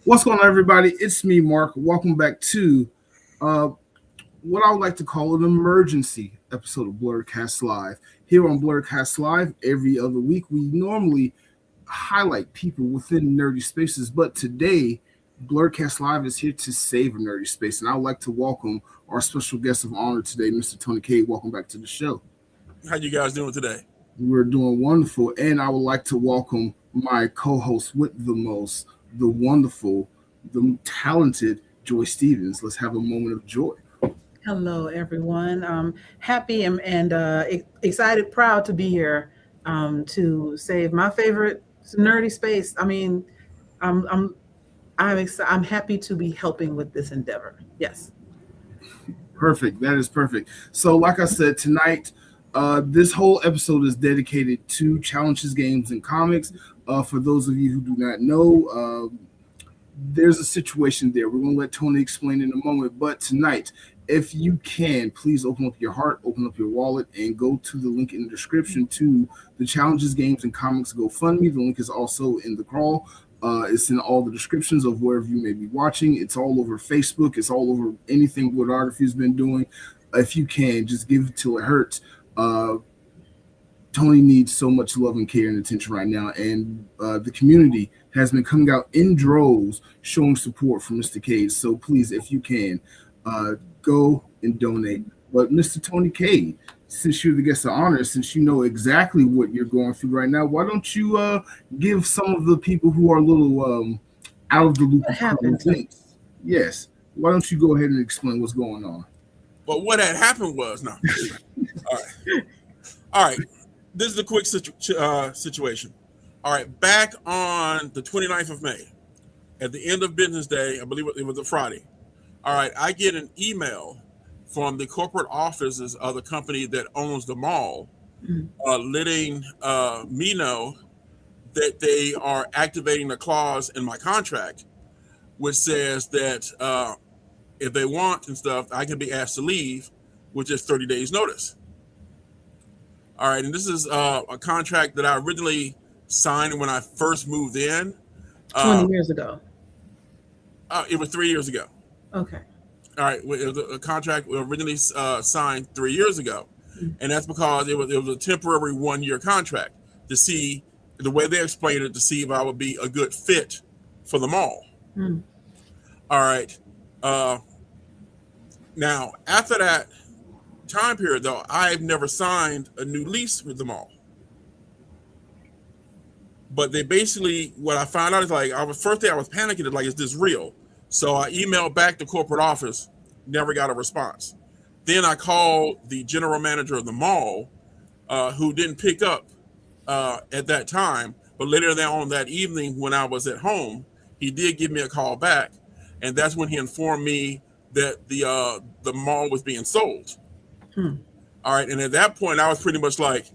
What's going on, everybody? It's me, Mark. Welcome back to uh, what I would like to call an emergency episode of Blerdkast Live. Here on Blerdkast Live, every other week, we normally highlight people within nerdy spaces, but today, Blerdkast Live is here to save a nerdy space, and I would like to welcome our special guest of honor today, Mr. Tony Cade. Welcome back to the show. How you guys doing today? We're doing wonderful, and I would like to welcome my co-host with the most, the wonderful, the talented Joy Stevens. Let's have a moment of joy. Hello, everyone. Happy and excited, proud to be here to save my favorite nerdy space. I mean, I'm I'm I'm happy to be helping with this endeavor. Yes. Perfect. That is perfect. So, like I said, tonight, this whole episode is dedicated to challenges, games, and comics. For those of you who do not know, there's a situation there. We're going to let Tony explain in a moment. But tonight, if you can, please open up your heart, open up your wallet, and go to the link in the description to the Challenges, Games, and Comics GoFundMe. The link is also in the crawl. It's in all the descriptions of wherever you may be watching. It's all over Facebook. It's all over anything Blerdography's been doing. If you can, just give it till it hurts. Tony needs so much love and care and attention right now, and the community has been coming out in droves showing support for Mr. Cade. So please, if you can, go and donate. But Mr. Tony Cade, since you're the guest of honor, since you know exactly what you're going through right now, why don't you give some of the people who are a little out of the loop What of current happened? events? Yes. Why don't you go ahead and explain what's going on? But what had happened was no. All right, all right. This is a quick situation. All right, back on the 29th of May, at the end of business day, I believe it was a Friday. All right, I get an email from the corporate offices of the company that owns the mall, Mm. letting me know that they are activating a clause in my contract, which says that if they want and stuff, I can be asked to leave with just 30 days notice. All right, and this is a contract that I originally signed when I first moved in. 20 Uh, years ago. it was 3 years ago. Okay. All right, it was a contract we originally signed 3 years ago, Mm. and that's because it was a temporary 1 year contract to see the way they explained it to see if I would be a good fit for the mall. Mm. All right. Uh, Now after that time period, though, I've never signed a new lease with the mall. But they basically, what I found out is like, I was first day I was panicking, like, is this real? So I emailed back the corporate office, never got a response. Then I called the general manager of the mall, who didn't pick up at that time. But later on that evening, when I was at home, he did give me a call back, and that's when he informed me that the mall was being sold. Hmm. All right, and at that point, I was pretty much like,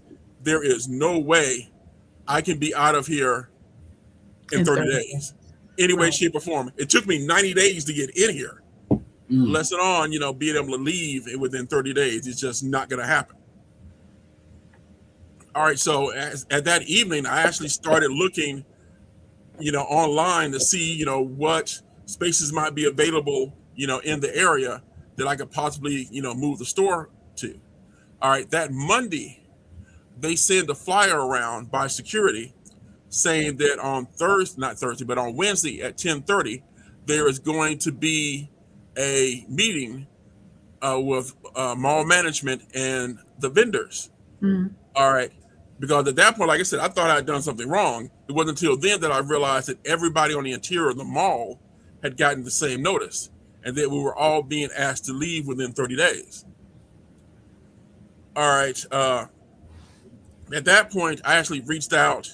there is no way I can be out of here in In 30 30 days, days. any way, Right. shape, or form. It took me 90 days to get in here. Mm. Lesson on, being able to leave within 30 days is just not going to happen. All right, so at that evening, I actually started looking, online to see, what spaces might be available, in the area that I could possibly, move the store to. All right, that Monday, they send a flyer around by security saying that on Thursday, not Thursday, but on Wednesday at 10:30, there is going to be a meeting with mall management and the vendors. Mm. All right. Because at that point, like I said, I thought I had done something wrong. It wasn't until then that I realized that everybody on the interior of the mall had gotten the same notice and that we were all being asked to leave within 30 days. All right. At that point, I actually reached out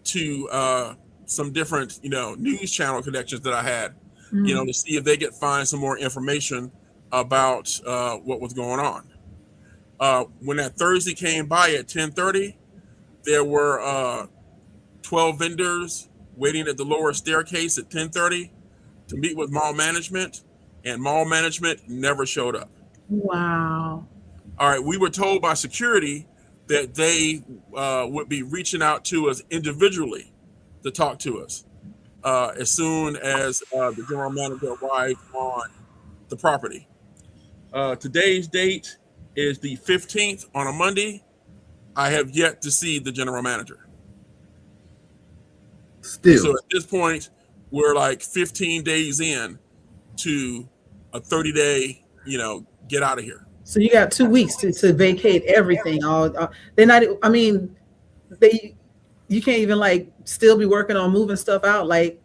to some different, news channel connections that I had, Mm. to see if they could find some more information about what was going on. When that Thursday came by at 10:30, there were 12 vendors waiting at the lower staircase at 10:30 to meet with mall management, and mall management never showed up. Wow. All right, we were told by security that they would be reaching out to us individually to talk to us. as soon as the general manager arrived on the property. Today's date is the 15th on a Monday. I have yet to see the general manager. And so Still, at this point, we're like 15 days in to a 30-day, get out of here. So you got 2 weeks to vacate everything. All they're not. I mean, they you can't even like still be working on moving stuff out. Like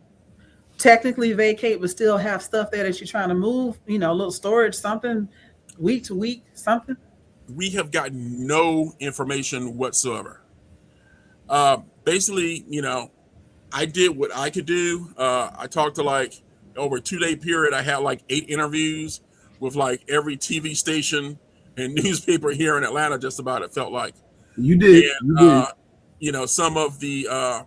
technically vacate, but still have stuff there that you're trying to move. A little storage, something, week to week, something. We have gotten no information whatsoever. Basically, I did what I could do. I talked to like over a 2-day period. I had like 8 interviews with like every TV station and newspaper here in Atlanta. Just about it felt like you did. And some of the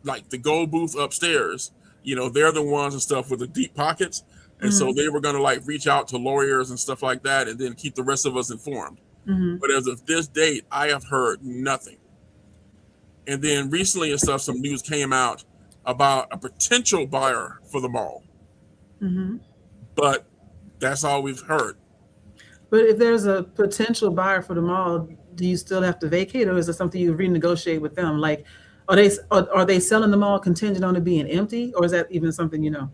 like the gold booth upstairs. They're the ones and stuff with the deep pockets, and so they were going to like reach out to lawyers and stuff like that, and then keep the rest of us informed. But as of this date, I have heard nothing. And then recently and stuff, some news came out about a potential buyer for the mall. But that's all we've heard. But if there's a potential buyer for the mall, do you still have to vacate, or is it something you renegotiate with them? Like, are they selling the mall contingent on it being empty, or is that even something you know?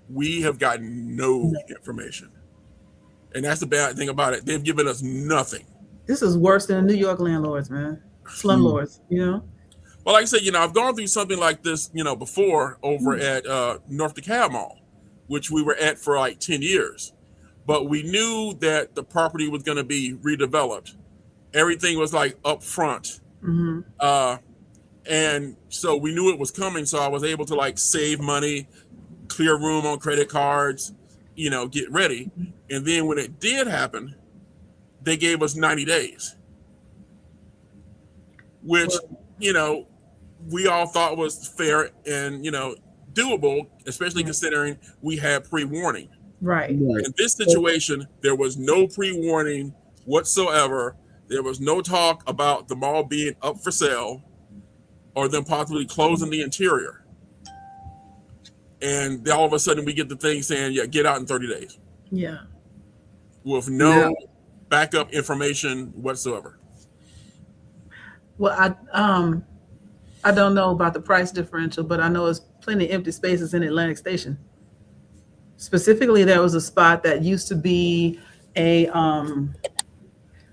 We have gotten no information. And that's the bad thing about it. They've given us nothing. This is worse than New York landlords, man. Slumlords, Well, like I said, I've gone through something like this, before over at North DeKalb Mall, which we were at for like 10 years. But we knew that the property was going to be redeveloped. Everything was like up front. And so we knew it was coming. So I was able to like save money, clear room on credit cards, get ready. And then when it did happen, they gave us 90 days, which, we all thought was fair and, doable, especially considering we had pre-warning. Right. In this situation, there was no pre-warning whatsoever. There was no talk about the mall being up for sale or them possibly closing the interior. And all of a sudden we get the thing saying, yeah, get out in 30 days. Yeah. With no backup information whatsoever. Well, I don't know about the price differential, but I know there's plenty of empty spaces in Atlantic Station. Specifically, there was a spot that used to be a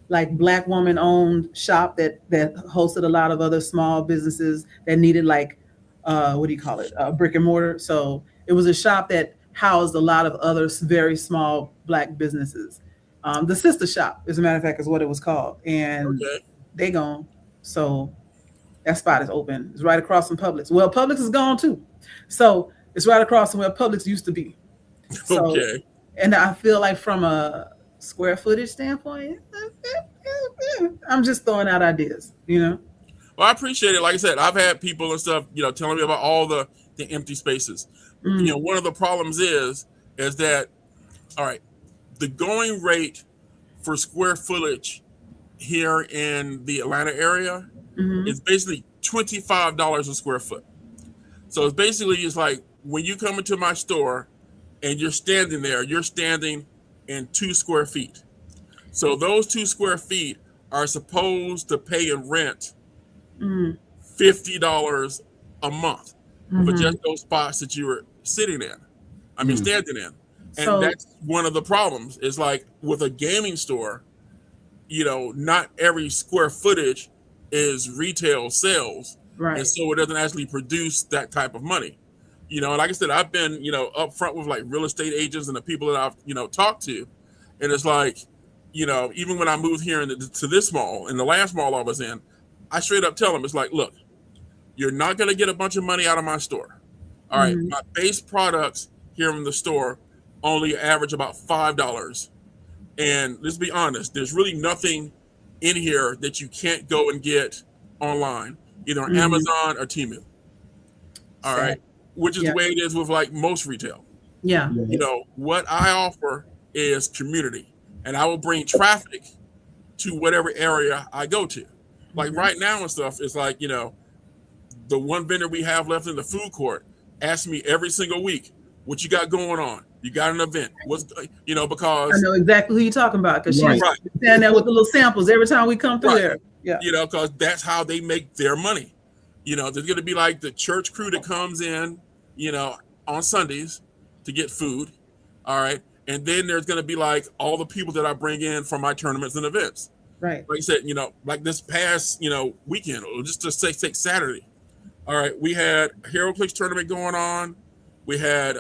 like Black woman owned shop that hosted a lot of other small businesses that needed like what do you call it, brick and mortar. So it was a shop that housed a lot of other very small Black businesses. The sister shop, as a matter of fact, is what it was called, and they gone. So that spot is open. It's right across from Publix. Well, Publix is gone too, so it's right across from where Publix used to be. So, and I feel like from a square footage standpoint, I'm just throwing out ideas, Well, I appreciate it. Like I said, I've had people and stuff, telling me about all the empty spaces. One of the problems is that, all right, the going rate for square footage here in the Atlanta area is basically $25 a square foot. So it's like when you come into my store and you're standing there, you're standing in 2 square feet. So those 2 square feet are supposed to pay in rent $50 a month for just those spots that you were sitting in. Standing in. And that's one of the problems. Is like with a gaming store, not every square footage is retail sales. Right. And so it doesn't actually produce that type of money. Like I said, I've been, up front with like real estate agents and the people that I've, talked to. And it's like, even when I moved here to this mall, in the last mall I was in, I straight up tell them, it's like, look, you're not going to get a bunch of money out of my store. All right. My base products here in the store only average about $5. And let's be honest, there's really nothing in here that you can't go and get online, either on Amazon or Temu. All right. Which is the way it is with like most retail. Yeah. What I offer is community, and I will bring traffic to whatever area I go to. Like right now and stuff, it's like, the one vendor we have left in the food court, ask me every single week, what you got going on? You got an event? What's I because know exactly who you're talking about because Right. she's standing there with the little samples every time we come through Right. there. Yeah. Because that's how they make their money. There's going to be like the church crew that comes in, on Sundays to get food. All right. And then there's going to be like all the people that I bring in from my tournaments and events. Right. Like I said, like this past, weekend, or just to take Saturday. All right. We had a HeroClix tournament going on. We had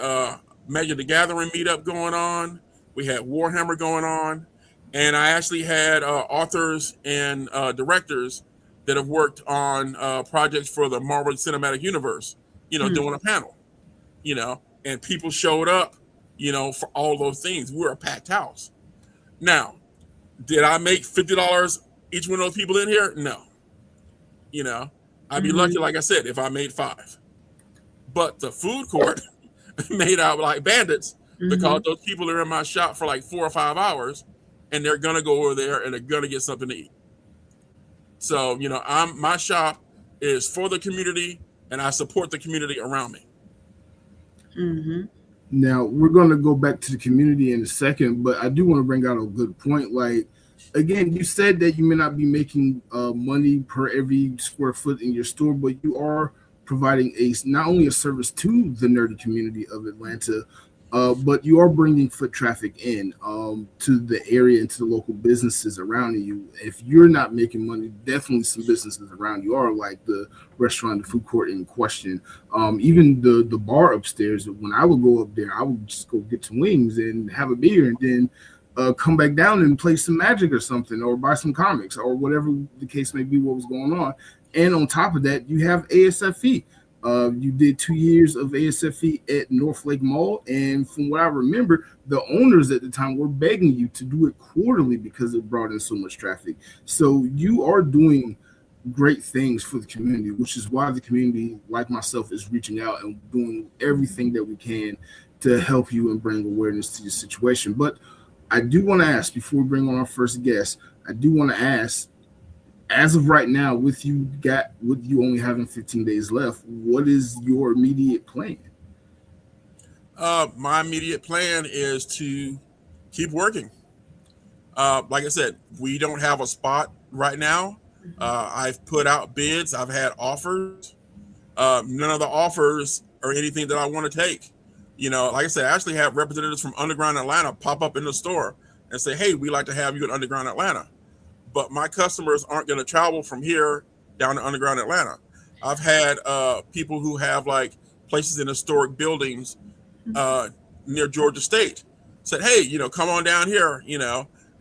Magic the Gathering meetup going on. We had Warhammer going on. And I actually had authors and directors that have worked on projects for the Marvel Cinematic Universe, doing a panel, and people showed up, for all those things. We were a packed house. Now, did I make $50 each one of those people in here? No. I'd be lucky, like I said, if I made 5. But the food court made out like bandits because those people are in my shop for like 4 or 5 hours, and they're gonna go over there and they're gonna get something to eat. So my shop is for the community, and I support the community around me. Now we're going to go back to the community in a second, but I do want to bring out a good point. Like, again, you said that you may not be making money per every square foot in your store, but you are providing not only a service to the nerdy community of Atlanta, but you are bringing foot traffic in to the area and to the local businesses around you. If you're not making money, definitely some businesses around you are, like the restaurant, the food court in question, even the bar upstairs. When I would go up there, I would just go get some wings and have a beer, and then come back down and play some Magic or something, or buy some comics, or whatever the case may be, what was going on. And on top of that, you have ASFE. You did 2 years of ASFE at North Lake Mall, and from what I remember, the owners at the time were begging you to do it quarterly because it brought in so much traffic. So you are doing great things for the community, which is why the community, like myself, is reaching out and doing everything that we can to help you and bring awareness to your situation. But I do want to ask, before we bring on our first guest, as of right now, with you only having 15 days left, what is your immediate plan? My immediate plan is to keep working. Like I said, we don't have a spot right now. I've put out bids. I've had offers. None of the offers are anything that I want to take. Like I said, I actually have representatives from Underground Atlanta pop up in the store and say, hey, we'd like to have you at Underground Atlanta. But my customers aren't going to travel from here down to Underground Atlanta. I've had people who have like places in historic buildings near Georgia State said, hey, come on down here,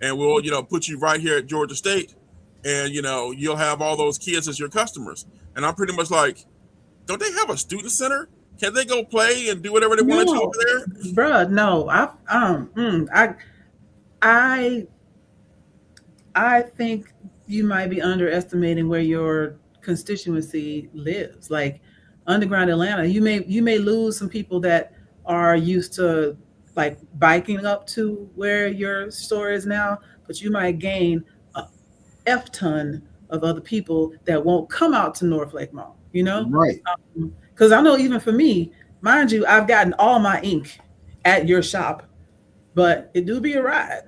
and we'll, put you right here at Georgia State, and, you'll have all those kids as your customers. And I'm pretty much like, don't they have a student center? Can they go play and do whatever they want to do over there? Bruh, no. I think you might be underestimating where your constituency lives. Like Underground Atlanta, you may lose some people that are used to like biking up to where your store is now, but you might gain a F ton of other people that won't come out to North Lake Mall, Right. Because I know even for me, mind you, I've gotten all my ink at your shop, but it do be a ride.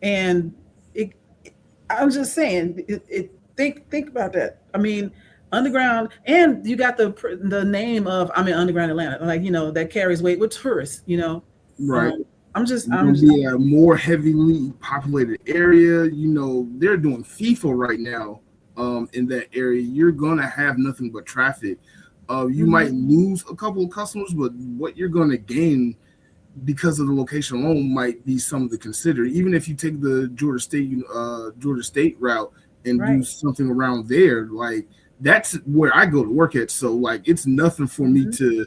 And I'm just saying, think about that. I mean, Underground, and you got the name of Underground Atlanta, like that carries weight with tourists. Right. I'm just be a more heavily populated area. They're doing FIFA right now. In that area, you're gonna have nothing but traffic. You might lose a couple of customers, but what you're gonna gain because of the location alone might be something to consider. Even if you take the Georgia State route and do something around there, like that's where I go to work at. So like it's nothing for me to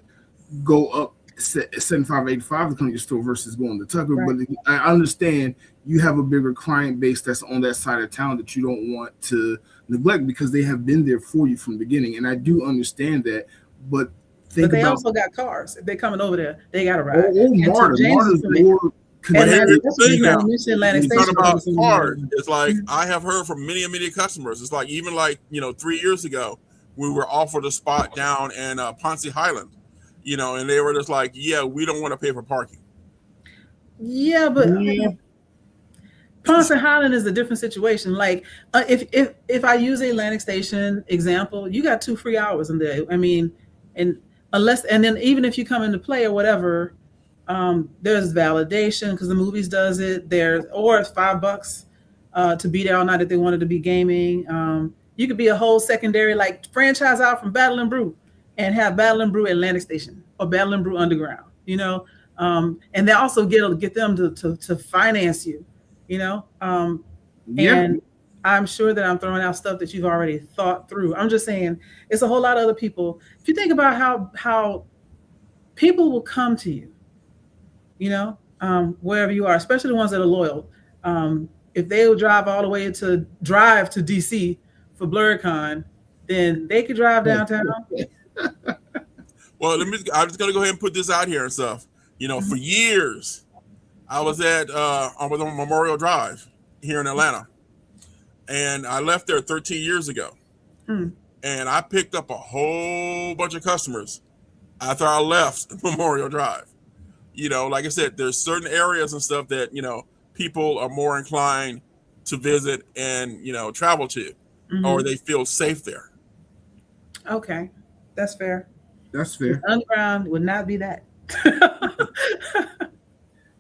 go up 75-85 to come to your store versus going to Tucker. Right. But I understand you have a bigger client base that's on that side of town that you don't want to neglect because they have been there for you from the beginning. And I do understand that, but they also got cars. If they're coming over there, they got to ride. Marta's more connected. It's not about cars. It's like I have heard from many customers. It's like even 3 years ago, we were offered a spot down in Ponce Highland, and they were just like, yeah, we don't want to pay for parking. Yeah, but Yeah. Ponce and Highland is a different situation. Like if I use the Atlantic Station example, you got 2 free hours in there. I mean, and then even if you come into play or whatever, there's validation because the movies does it. Or it's $5 to be there all night if they wanted to be gaming. You could be a whole secondary like franchise out from Battle and Brew and have Battle and Brew Atlantic Station or Battle and Brew Underground. And they also get them to finance you. Yeah. And I'm sure that I'm throwing out stuff that you've already thought through. I'm just saying it's a whole lot of other people. If you think about how people will come to you, wherever you are, especially the ones that are loyal. If they will drive all the way to DC for Blerdcon, then they could drive downtown. Well, I'm just gonna go ahead and put this out here and stuff. For years, I was on Memorial Drive here in Atlanta, and I left there 13 years ago. And I picked up a whole bunch of customers after I left Memorial Drive. Like I said, there's certain areas and stuff that people are more inclined to visit and travel to, or they feel safe there. Okay, that's fair. That's fair. Underground would not be that.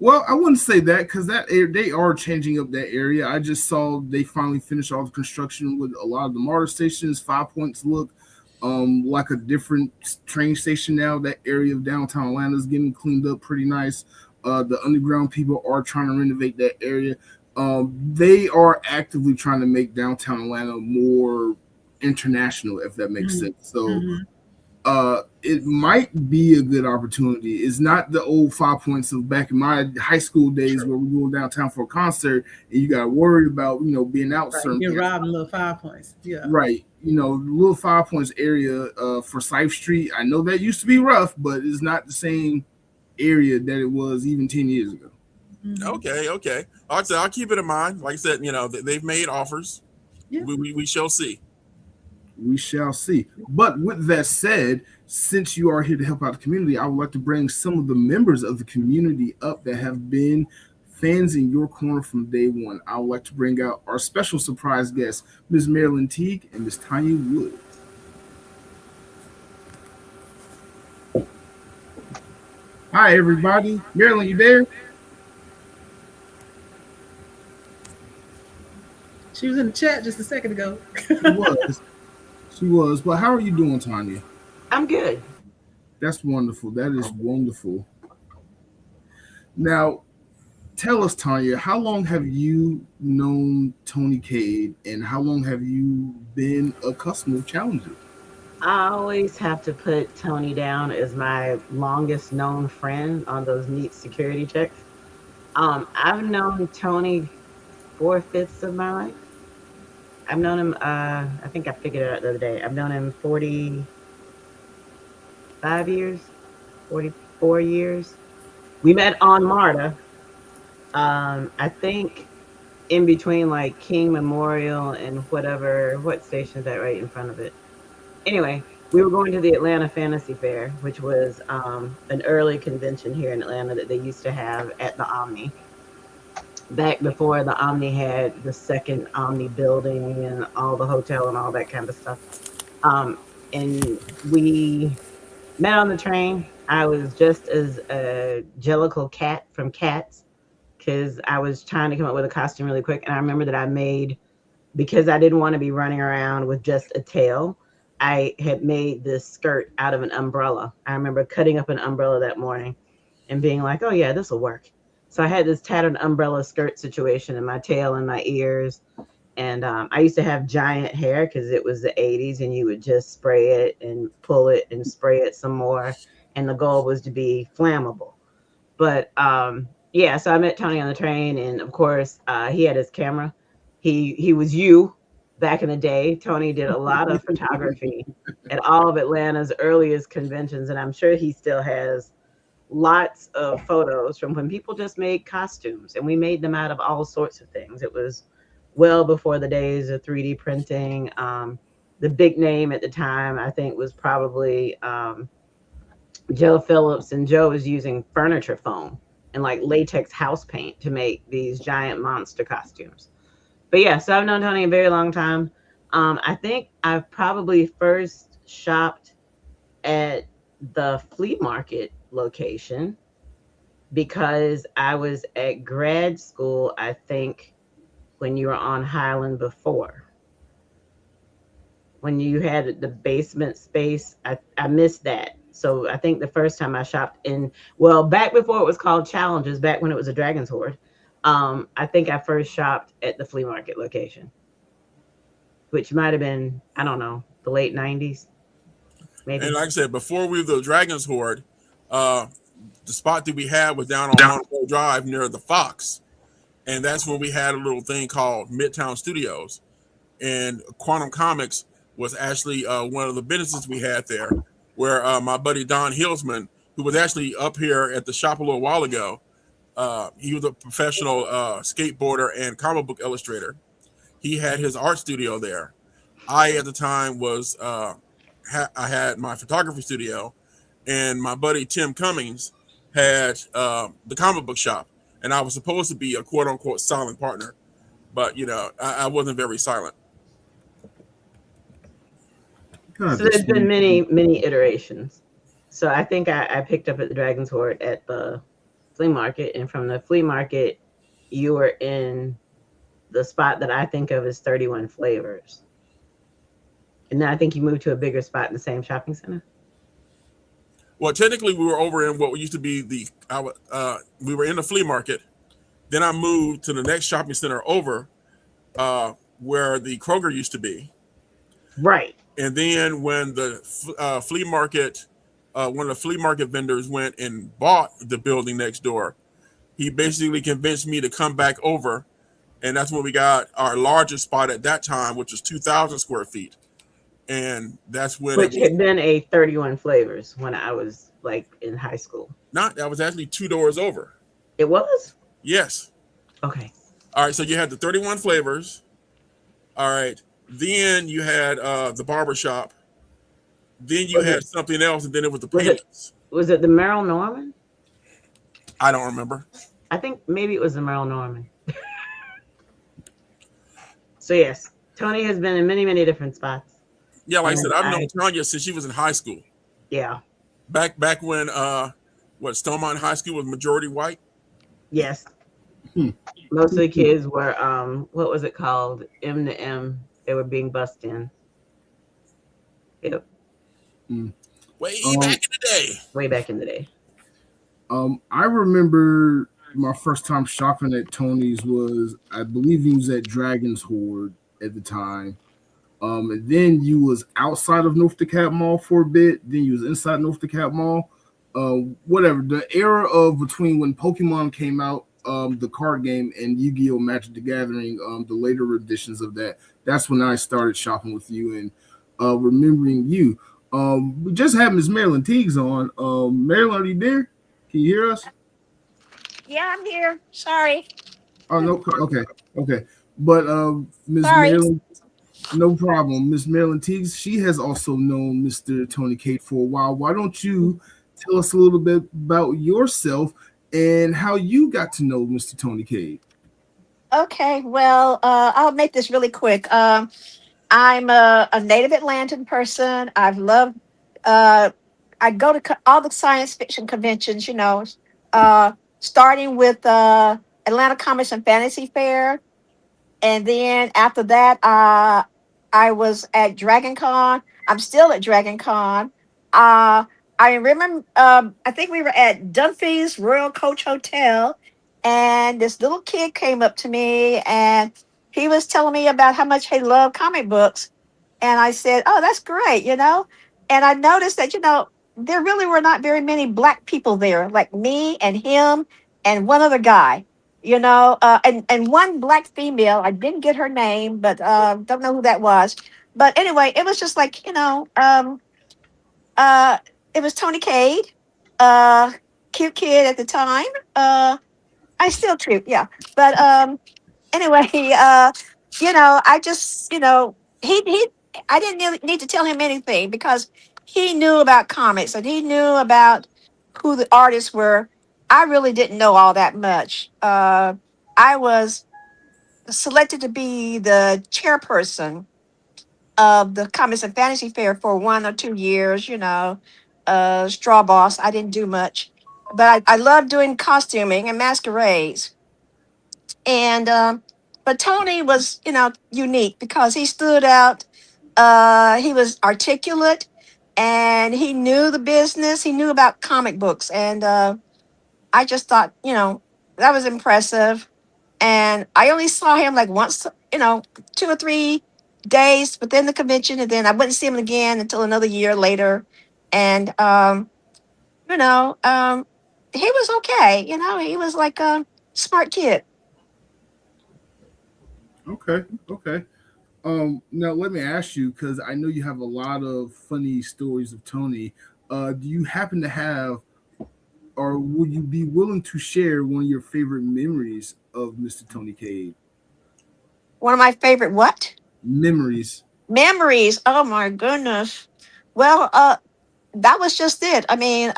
Well, I wouldn't say that because they are changing up that area. I just saw they finally finished all the construction with a lot of the MARTA stations. 5 Points look like a different train station now. That area of downtown Atlanta is getting cleaned up pretty nice. The underground people are trying to renovate that area. They are actively trying to make downtown Atlanta more international, if that makes sense. So it might be a good opportunity. It's not the old 5 Points of back in my high school days where we go downtown for a concert and you got worried about being out certain. You're robbing little 5 Points, yeah. Right, little 5 Points area for Syfe Street. I know that used to be rough, but it's not the same area that it was even 10 years ago. Okay. I'll keep it in mind. Like I said, they've made offers. Yeah. We shall see. We shall see. But with that said, since you are here to help out the community, I would like to bring some of the members of the community up that have been fans in your corner from day one. I would like to bring out our special surprise guests, Ms. Marilyn Teague and Ms. Tanya Wood. Hi, everybody. Marilyn, you there? She was in the chat just a second ago. She was. But how are you doing, Tanya? I'm good. That's wonderful. That is wonderful. Now, tell us, Tanya, how long have you known Tony Cade, and how long have you been a customer of Challenger? I always have to put Tony down as my longest known friend on those neat security checks. I've known Tony 4/5 of my life. I've known him, I think I figured it out the other day. I've known him 45 years, 44 years. We met on MARTA. I think in between like King Memorial and what station is that right in front of it? Anyway, we were going to the Atlanta Fantasy Fair, which was an early convention here in Atlanta that they used to have at the Omni. Back before the Omni had the second Omni building and all the hotel and all that kind of stuff. And we met on the train. I was just as a Jellicle Cat from Cats because I was trying to come up with a costume really quick. And I remember that I made, because I didn't want to be running around with just a tail, I had made this skirt out of an umbrella. I remember cutting up an umbrella that morning and being like, oh yeah, this will work. So I had this tattered umbrella skirt situation in my tail and my ears. And I used to have giant hair because it was the 80s and you would just spray it and pull it and spray it some more. And the goal was to be flammable. But yeah, so I met Tony on the train. And of course, he had his camera. He was you back in the day. Tony did a lot of photography at all of Atlanta's earliest conventions. And I'm sure he still has lots of photos from when people just made costumes and we made them out of all sorts of things. It was well before the days of 3D printing. The big name at the time, I think, was probably Joe Phillips, and Joe was using furniture foam and like latex house paint to make these giant monster costumes. But yeah, so I've known Tony a very long time. I think I've probably first shopped at the flea market location because I was at grad school, I think, when you were on Highland before. When you had the basement space, I missed that. So I think the first time I shopped in, well, back before it was called Challenges, back when it was a Dragon's Hoard, I think I first shopped at the flea market location, which might have been, I don't know, the late 90s, maybe. And like I said, before we were the Dragon's Horde, uh, the spot that we had was down on Monroe Drive near the Fox, and that's where we had a little thing called Midtown Studios. And Quantum Comics was actually one of the businesses we had there, where my buddy Don Hillsman, who was actually up here at the shop a little while ago, he was a professional skateboarder and comic book illustrator. He had his art studio there. I at the time was I had my photography studio, and my buddy Tim Cummings had the comic book shop, and I was supposed to be a quote unquote silent partner, but I wasn't very silent. God, So there's this been movie- many iterations. So I think I picked up at the Dragon's Hoard at the flea market, and from the flea market, you were in the spot that I think of as 31 Flavors. And then I think you moved to a bigger spot in the same shopping center. Well, technically, we were over in what used to be we were in the flea market. Then I moved to the next shopping center over, where the Kroger used to be. Right. And then when the flea market, one of the flea market vendors went and bought the building next door, he basically convinced me to come back over, and that's when we got our largest spot at that time, which was 2,000 square feet. And that's when Which had been a 31 Flavors when I was like in high school. that was actually 2 doors over. It was? Yes. Okay. All right. So you had the 31 Flavors. All right. Then you had the barber shop. Then you had something else, and then it was the payments. Was it the Merrill Norman? I don't remember. I think maybe it was the Merrill Norman. So yes, Tony has been in many different spots. Yeah, like I said, I've known Tanya since she was in high school. Yeah. Back when Stonemont High School was majority white. Yes. Most of the kids were what was it called? M to M. They were being bussed in. Yep. Way back in the day. Way back in the day. I remember my first time shopping at Tony's was, I believe he was at Dragon's Hoard at the time. And then you was outside of North DeKalb Mall for a bit. Then you was inside North DeKalb Mall. Whatever. The era of between when Pokemon came out, the card game, and Yu-Gi-Oh! Magic the Gathering, the later editions of that. That's when I started shopping with you and remembering you. We just had Miss Marilyn Teagues on. Marilyn, are you there? Can you hear us? Yeah, I'm here. Sorry. Oh no. Okay. But Miss Sorry. Marilyn, no problem. Miss Marilyn Teagues, she has also known Mr. Tony Cade for a while. Why don't you tell us a little bit about yourself and how you got to know Mr. Tony Cade? Okay, well, I'll make this really quick. I'm a native Atlantan person. I've loved, I go to all the science fiction conventions, starting with Atlanta Comics and Fantasy Fair. And then after that, I was at Dragon Con. I'm still at Dragon Con. I remember, I think we were at Dunphy's Royal Coach Hotel, and this little kid came up to me, and he was telling me about how much he loved comic books. And I said, "Oh, that's great," And I noticed that, there really were not very many Black people there, like me and him and one other guy, and one Black female. I didn't get her name, but don't know who that was. But anyway, it was just like, it was Tony Cade, cute kid at the time. I still cute, yeah. But anyway, I just, he I didn't need to tell him anything because he knew about comics and he knew about who the artists were. I really didn't know all that much. I was selected to be the chairperson of the Comics and Fantasy Fair for 1 or 2 years, straw boss. I didn't do much, but I love doing costuming and masquerades. And but Tony was, unique because he stood out. He was articulate, and he knew the business. He knew about comic books, and I just thought, that was impressive. And I only saw him like once, 2 or 3 days within the convention, and then I wouldn't see him again until another year later. And you know, um, he was okay. He was like a smart kid. Okay, okay. Now let me ask you, because I know you have a lot of funny stories of Tony. Do you happen to have, or would you be willing to share one of your favorite memories of Mr. Tony Cade? One of my favorite what? Memories. Memories. Oh my goodness. Well, that was just it. I mean,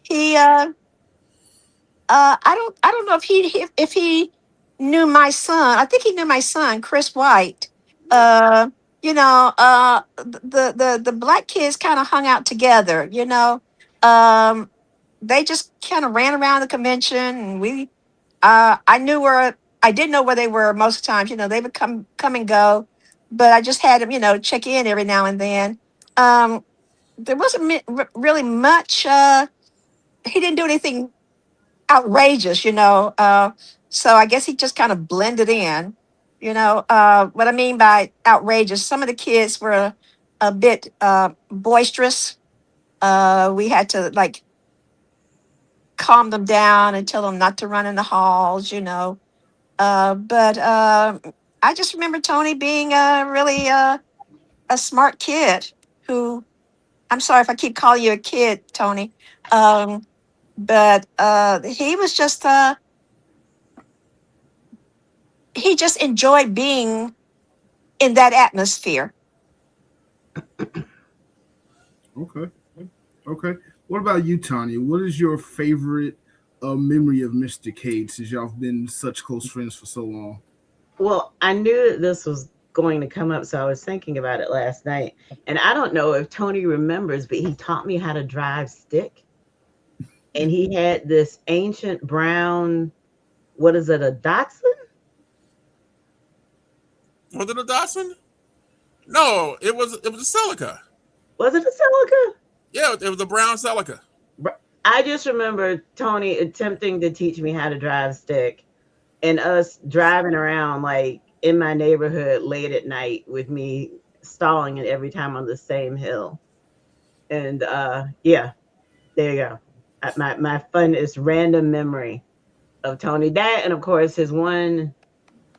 he I don't know if he knew my son. I think he knew my son, Chris White. The black kids kind of hung out together. Um, they just kind of ran around the convention, and I did know where they were most of the times. They would come and go, but I just had them, check in every now and then. Um, there wasn't really much. He didn't do anything outrageous, so I guess he just kind of blended in. What I mean by outrageous, some of the kids were a bit boisterous. We had to like calm them down and tell them not to run in the halls, but I just remember Tony being really a smart kid who, I'm sorry if I keep calling you a kid, Tony. But he was just he just enjoyed being in that atmosphere. Okay, okay. What about you, Tanya? What is your favorite memory of Mr. Cade, since y'all have been such close friends for so long? Well, I knew that this was going to come up, so I was thinking about it last night. And I don't know if Tony remembers, but he taught me how to drive stick. And he had this ancient brown, what is it, a Datsun? Was it a Datsun? No, it was a Celica. Was it a Celica? Yeah, it was a brown Celica. I just remember Tony attempting to teach me how to drive stick and us driving around like in my neighborhood late at night with me stalling it every time on the same hill. And yeah, there you go. My funnest random memory of Tony. That, and of course his one,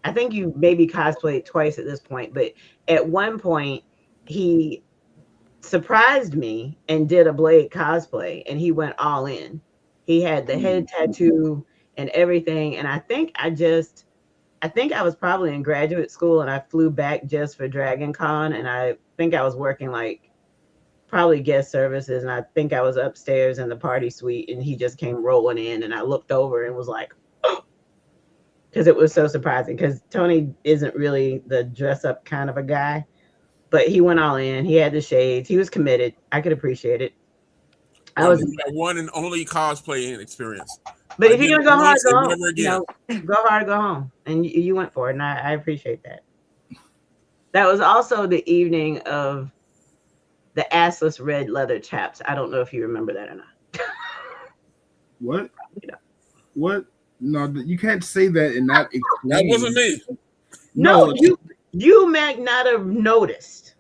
I think you maybe cosplayed twice at this point, but at one point he surprised me and did a Blade cosplay, and he went all in. He had the head tattoo and everything, and I think I was probably in graduate school, and I flew back just for Dragon Con, and I think I was working like probably guest services, and I think I was upstairs in the party suite, and he just came rolling in, and I looked over and was like, because it was so surprising, because Tony isn't really the dress up kind of a guy, but he went all in. He had the shades. He was committed. I could appreciate it. I was my one and only cosplaying experience. But if you're gonna go hard, go home. Never again. Go hard, go home, and you went for it, and I appreciate that. That was also the evening of the assless red leather chaps. I don't know if you remember that or not. What? What? No, you can't say that and not explain. That wasn't me. No, you might not have noticed,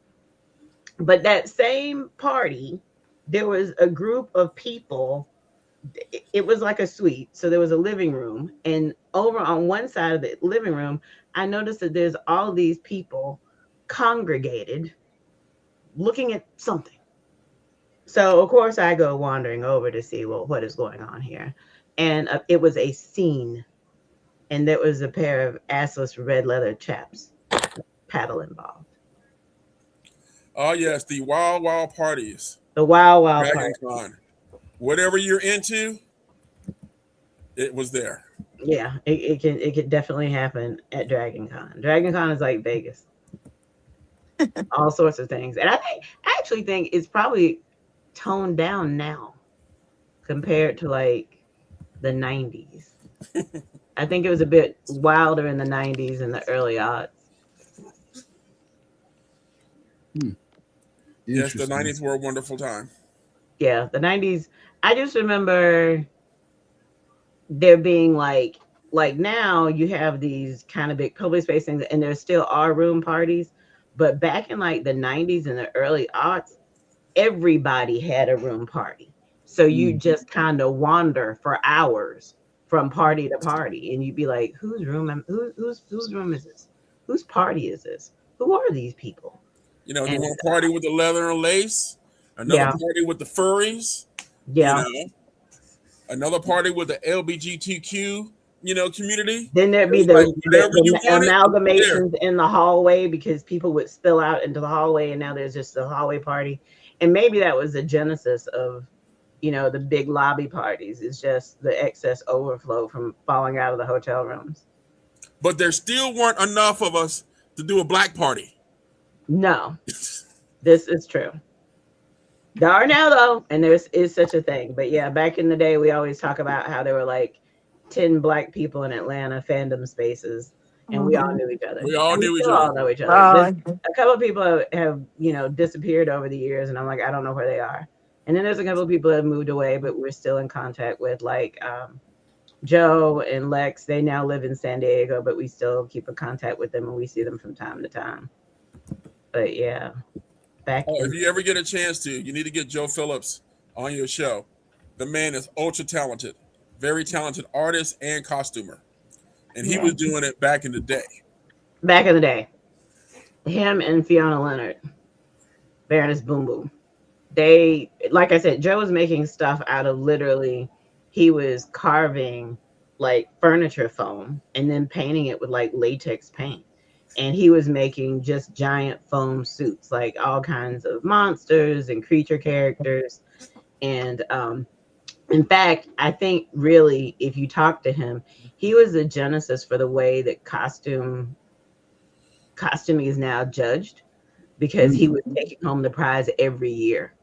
but that same party, there was a group of people. It was like a suite. So there was a living room, and over on one side of the living room, I noticed that there's all these people congregated looking at something. So of course I go wandering over to see, well, what is going on here? And it was a scene, and there was a pair of assless red leather chaps, paddle involved. Oh yes, the wild wild parties. The Wild Wild Dragon Party. Con. Whatever you're into, it was there. Yeah, it can definitely happen at Dragon Con. Dragon Con is like Vegas. All sorts of things. And I actually think it's probably toned down now compared to like the 90s. I think it was a bit wilder in the 90s and the early odds. Yes, the 90s were a wonderful time. Yeah, the 90s. I just remember there being like now you have these kind of big public space things and there still are room parties. But back in like the 90s and the early aughts, everybody had a room party. So you just kind of wander for hours from party to party, and you'd be like, whose room is this? Whose party is this? Who are these people? You know, you want to party with the leather and lace, another party with the furries, you know, another party with the LGBTQ, you know, community. Then there'd be the amalgamations in the hallway because people would spill out into the hallway, and now there's just a hallway party. And maybe that was the genesis of, you know, the big lobby parties. It's just the excess overflow from falling out of the hotel rooms. But there still weren't enough of us to do a black party. No, this is true. There are now though, and there is such a thing. But yeah, back in the day, we always talk about how there were like 10 black people in Atlanta fandom spaces, and we all knew each other. We all knew each other. All know each other. A couple of people have, you know, disappeared over the years, and I'm like, I don't know where they are. And then there's a couple of people that have moved away, but we're still in contact with, like Joe and Lex. They now live in San Diego, but we still keep in contact with them, and we see them from time to time. But yeah, if you ever get a chance to, you need to get Joe Phillips on your show. The man is ultra talented, very talented artist and costumer. And he was doing it back in the day. Back in the day. Him and Fiona Leonard, Baroness Boom Boom. They, like I said, Joe was making stuff out of literally, he was carving like furniture foam and then painting it with like latex paint. And he was making just giant foam suits, like all kinds of monsters and creature characters. And in fact, I think really, if you talk to him, he was the genesis for the way that costuming is now judged, because he was taking home the prize every year.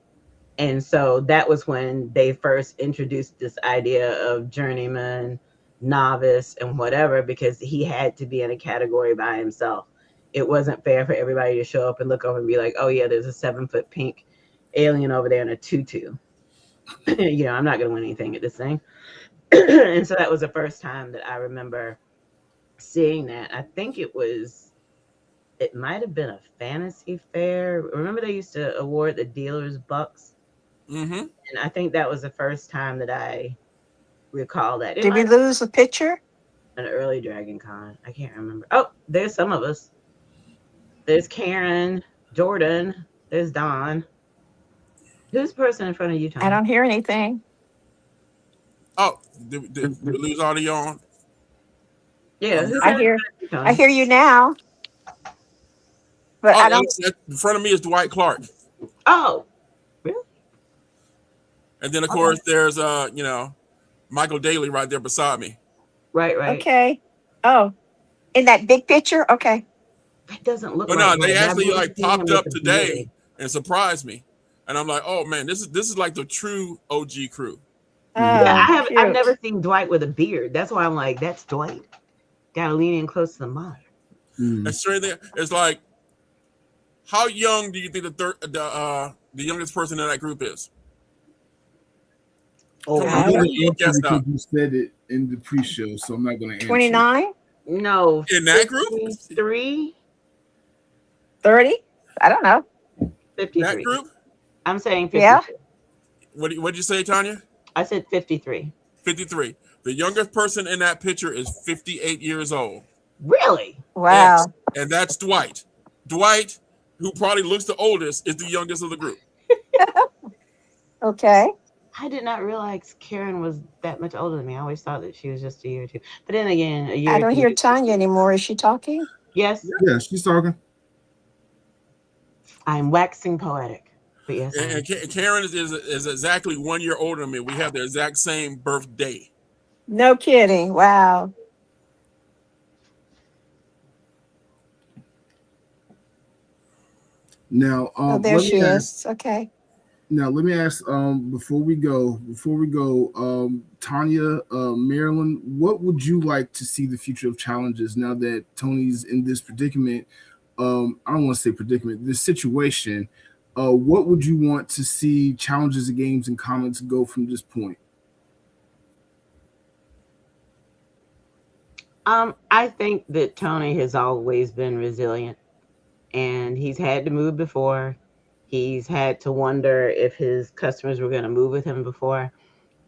And so that was when they first introduced this idea of journeyman, novice, and whatever, because he had to be in a category by himself. It wasn't fair for everybody to show up and look over and be like, oh yeah, there's a 7-foot pink alien over there in a tutu. You know, I'm not going to win anything at this thing. And so that was the first time that I remember seeing that. I think it might have been a fantasy fair. Remember they used to award the dealers bucks? Mm-hmm. And I think that was the first time that I recall that. Did we lose a picture? An early Dragon Con. I can't remember. Oh, there's some of us. There's Karen, Jordan, there's Don. Who's the person in front of you, Tom? I don't hear anything. Oh, did we lose audio on? Yeah, I hear you now. But I don't. In front of me is Dwight Clark. Oh, really? And then of course there's Michael Daly right there beside me. Right. Okay. Oh, in that big picture? Okay. That doesn't look But like no, they actually like popped up today and surprised me. And I'm like, oh man, this is like the true OG crew. Yeah, I've never seen Dwight with a beard. That's why I'm like, that's Dwight. Gotta lean in close to the mic. That's straight there. It's like, how young do you think the youngest person in that group is? Oh, I'm going to answer because you said it in the pre-show, so I'm not going to answer. 29? No. In that group? 53? 30? I don't know. 53. That group? I'm saying 53. Yeah. What did you say, Tanya? I said 53. 53. The youngest person in that picture is 58 years old. Really? Wow. Yes. And that's Dwight. Dwight, who probably looks the oldest, is the youngest of the group. Okay. I did not realize Karen was that much older than me. I always thought that she was just a year or two. But then again, a year. I don't hear Tanya anymore. Is she talking? Yes. Yeah, she's talking. I'm waxing poetic, but yes, I am. And Karen is exactly 1 year older than me. We have the exact same birthday. No kidding. Wow. Now, Oh, there let me she ask. is. Okay. Now, let me ask. Before we go, Tanya, Marilyn, what would you like to see the future of challenges now that Tony's in this predicament? I don't want to say predicament. This situation. What would you want to see challenges and games and comments go from this point? I think that Tony has always been resilient, and he's had to move before. He's had to wonder if his customers were going to move with him before.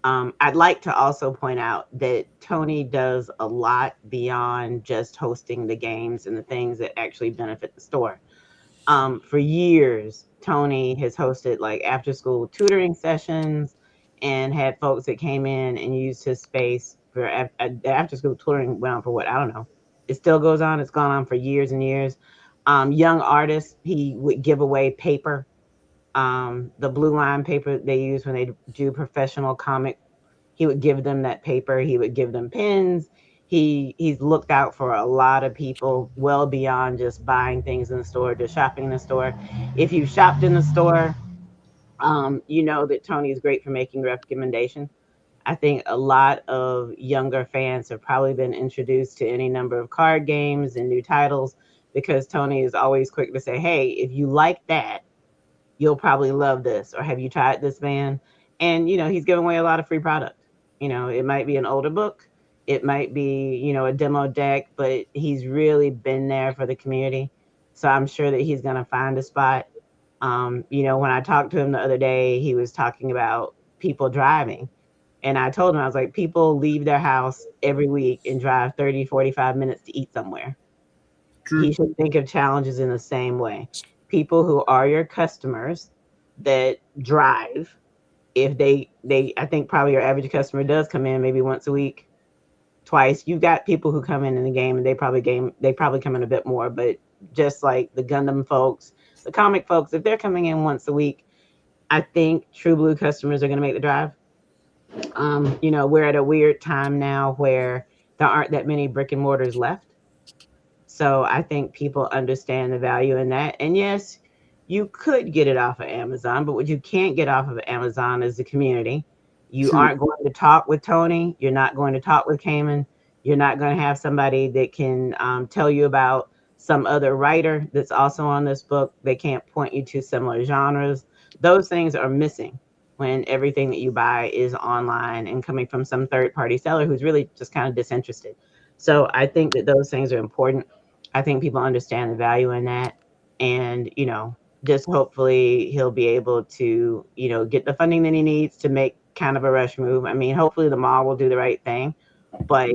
I'd like to also point out that Tony does a lot beyond just hosting the games and the things that actually benefit the store. For years, Tony has hosted like after school tutoring sessions and had folks that came in and used his space for after school tutoring went on for what? I don't know. It still goes on. It's gone on for years and years. Young artists, he would give away paper, the blue line paper they use when they do professional comic. He would give them that paper. He would give them pens. He's looked out for a lot of people well beyond just buying things in the store, just shopping in the store. If you've shopped in the store, you know that Tony is great for making recommendations. I think a lot of younger fans have probably been introduced to any number of card games and new titles because Tony is always quick to say, "Hey, if you like that, you'll probably love this," or "Have you tried this band?" And he's giving away a lot of free product. It might be an older book, it might be a demo deck, but he's really been there for the community. So I'm sure that he's going to find a spot. When I talked to him the other day, he was talking about people driving, and I told him, I was like, people leave their house every week and drive 30-45 minutes to eat somewhere. True. He should think of challenges in the same way. People who are your customers that drive, if they I think probably your average customer does come in maybe once a week, twice. You've got people who come in the game and they probably come in a bit more, but just like the Gundam folks, the comic folks, if they're coming in once a week, I think True Blue customers are going to make the drive. We're at a weird time now where there aren't that many brick and mortars left. So I think people understand the value in that. And yes, you could get it off of Amazon, but what you can't get off of Amazon is the community. You True. aren't going to talk with Tony. You're not going to talk with Cayman. You're not going to have somebody that can tell you about some other writer that's also on this book. They can't point you to similar genres. Those things are missing when everything that you buy is online and coming from some third party seller who's really just kind of disinterested. So I think that those things are important. I think people understand the value in that. And, just hopefully he'll be able to, get the funding that he needs to make kind of a rush move. I mean, hopefully the mall will do the right thing. But,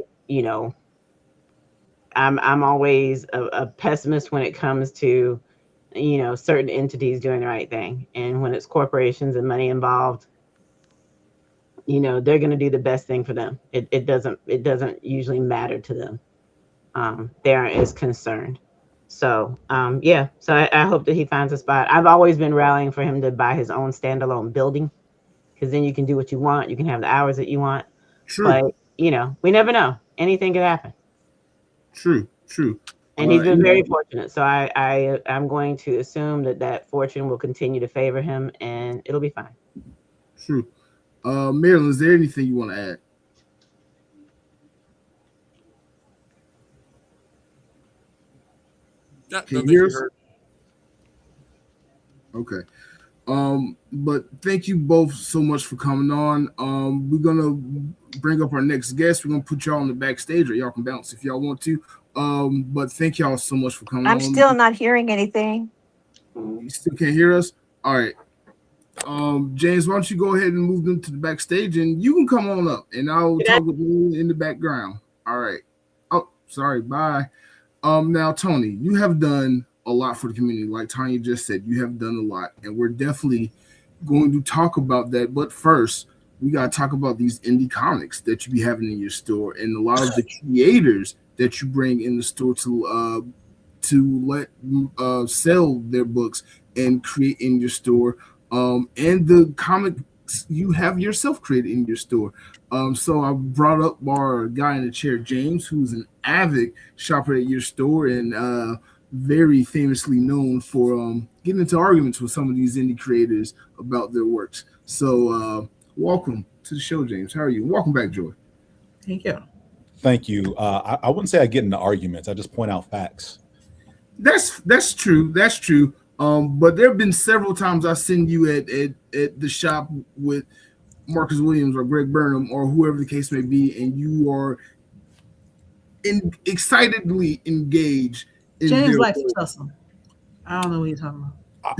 I'm always a pessimist when it comes to, certain entities doing the right thing. And when it's corporations and money involved, they're going to do the best thing for them. It doesn't usually matter to them. They aren't as concerned. So yeah, so I hope that he finds a spot. I've always been rallying for him to buy his own standalone building, because then you can do what you want. You can have the hours that you want. True. But we never know. Anything could happen. True. True. And he's been very fortunate. So I'm going to assume that fortune will continue to favor him, and it'll be fine. True. Marilyn, is there anything you want to add? Yeah, Can you nothing hear you us? heard. Okay. But thank you both so much for coming on. We're gonna bring up our next guest. We're gonna put y'all on the backstage, or y'all can bounce if y'all want to. But thank y'all so much for coming I'm on. still not hearing anything. You still can't hear us? All right. James, why don't you go ahead and move them to the backstage, and you can come on up, and I'll talk with you in the background. All right. Oh, sorry. Bye. Now, Tony, you have done a lot for the community. Like Tanya just said, you have done a lot, and we're definitely going to talk about that. But first, we got to talk about these indie comics that you be having in your store, and a lot of the creators that you bring in the store to let sell their books and create in your store, and the comics you have yourself created in your store. So I brought up our guy in the chair, James, who's an avid shopper at your store and very famously known for getting into arguments with some of these indie creators about their works. So welcome to the show, James. How are you? Welcome back, Joy. Thank you. Thank you. I wouldn't say I get into arguments. I just point out facts. That's true. That's true. But there have been several times I send you at the shop with Marcus Williams or Greg Burnham or whoever the case may be, and you are excitedly engaged. James likes to tussle. I don't know what you're talking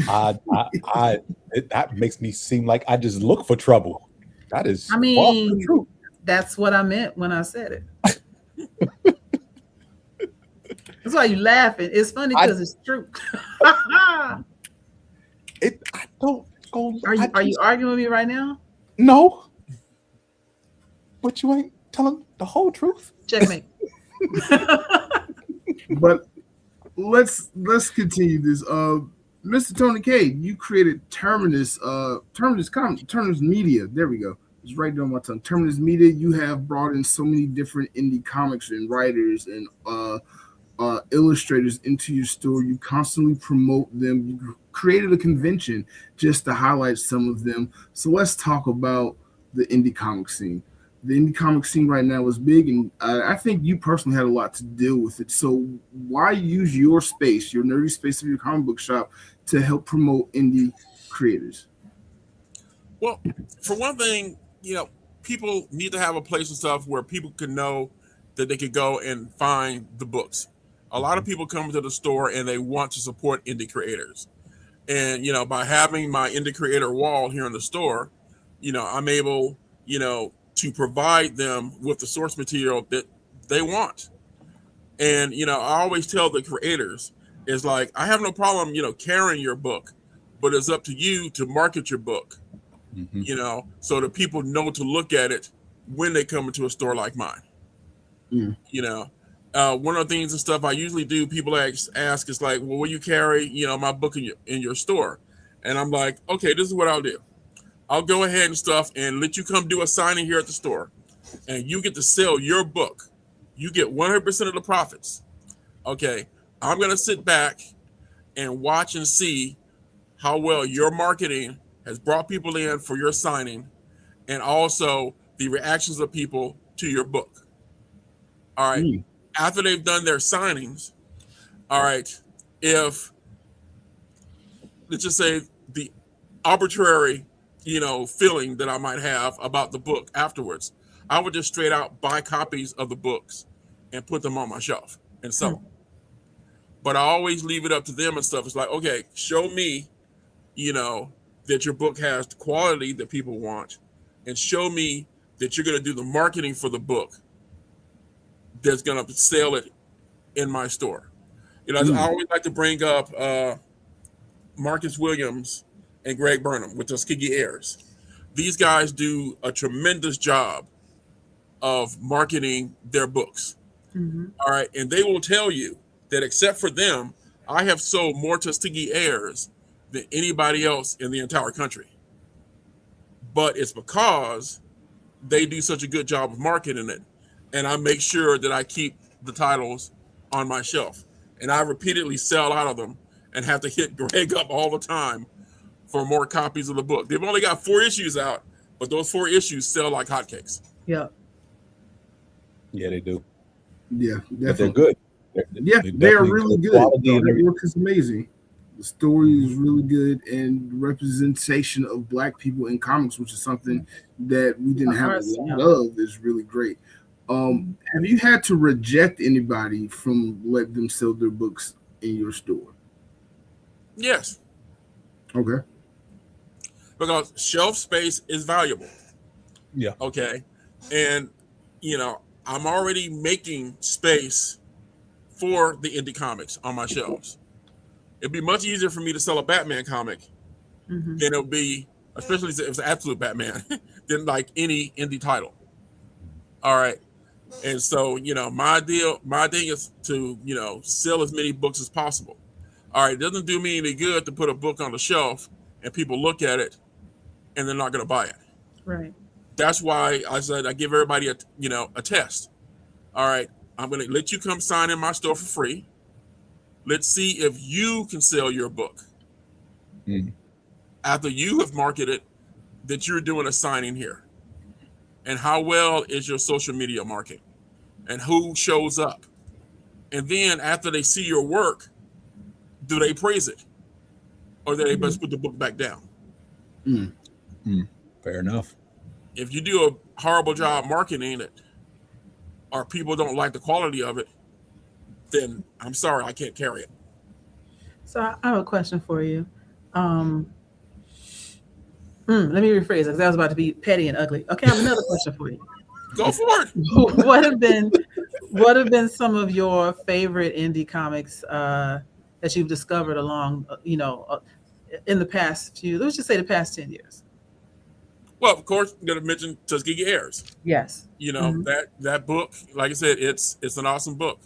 about. That makes me seem like I just look for trouble. That is, I mean, the truth. That's what I meant when I said it. That's why you laughing. It's funny because it's true. I don't go. Are you arguing with me right now? No. But you ain't telling the whole truth. Checkmate. But let's continue this. Mr. Tony Cade, you created Terminus Media. There we go. It's right there on my tongue. Terminus Media. You have brought in so many different indie comics and writers and illustrators into your store. You constantly promote them. You created a convention just to highlight some of them. So let's talk about the indie comic scene. The indie comic scene right now is big, and I think you personally had a lot to deal with it. So why use your space, your nerdy space of your comic book shop, to help promote indie creators? Well, for one thing, people need to have a place and stuff where people can know that they could go and find the books. A lot of people come to the store and they want to support indie creators. And, by having my indie creator wall here in the store, I'm able, to provide them with the source material that they want. And, I always tell the creators, is like, I have no problem, carrying your book, but it's up to you to market your book, so that people know to look at it when they come into a store like mine. One of the things and stuff I usually do, people ask is like, well, will you carry, my book in your store? And I'm like, okay, this is what I'll do. I'll go ahead and stuff and let you come do a signing here at the store, and you get to sell your book. You get 100% of the profits. Okay, I'm going to sit back and watch and see how well your marketing has brought people in for your signing, and also the reactions of people to your book. All right. After they've done their signings, all right, if, let's just say, the arbitrary, feeling that I might have about the book afterwards, I would just straight out buy copies of the books and put them on my shelf and sell them. But I always leave it up to them and stuff. It's like, okay, show me, that your book has the quality that people want, and show me that you're going to do the marketing for the book that's going to sell it in my store. I always like to bring up Marcus Williams and Greg Burnham with Tuskegee Airs. These guys do a tremendous job of marketing their books. All right. And they will tell you that except for them, I have sold more Tuskegee Airs than anybody else in the entire country. But it's because they do such a good job of marketing it. And I make sure that I keep the titles on my shelf. And I repeatedly sell out of them and have to hit Greg up all the time for more copies of the book. They've only got 4 issues out, but those 4 issues sell like hotcakes. Yeah. Yeah, they do. Yeah, but they're good. They're really good. The work is amazing. The story is really good, and representation of Black people in comics, which is something that we didn't have a lot of, is really great. Have you had to reject anybody from letting them sell their books in your store? Yes. Okay. Because shelf space is valuable. Yeah. Okay. And, I'm already making space for the indie comics on my shelves. It'd be much easier for me to sell a Batman comic than it would be, especially if it's an absolute Batman, than like any indie title. All right. And so, my thing is to, sell as many books as possible. All right, it doesn't do me any good to put a book on the shelf and people look at it and they're not going to buy it. Right. That's why I said I give everybody a test. All right, I'm going to let you come sign in my store for free. Let's see if you can sell your book. After you have marketed that you're doing a signing here. And how well is your social media marketing? And who shows up? And then after they see your work, do they praise it? Or do they just put the book back down? Fair enough. If you do a horrible job marketing it, or people don't like the quality of it, then I'm sorry, I can't carry it. So I have a question for you. Let me rephrase it because I was about to be petty and ugly. Okay, I have another question for you. Go for it. What have been some of your favorite indie comics that you've discovered along, in the past let's just say the past 10 years? Well, of course, I'm going to mention Tuskegee Airs. Yes. That book, like I said, it's an awesome book.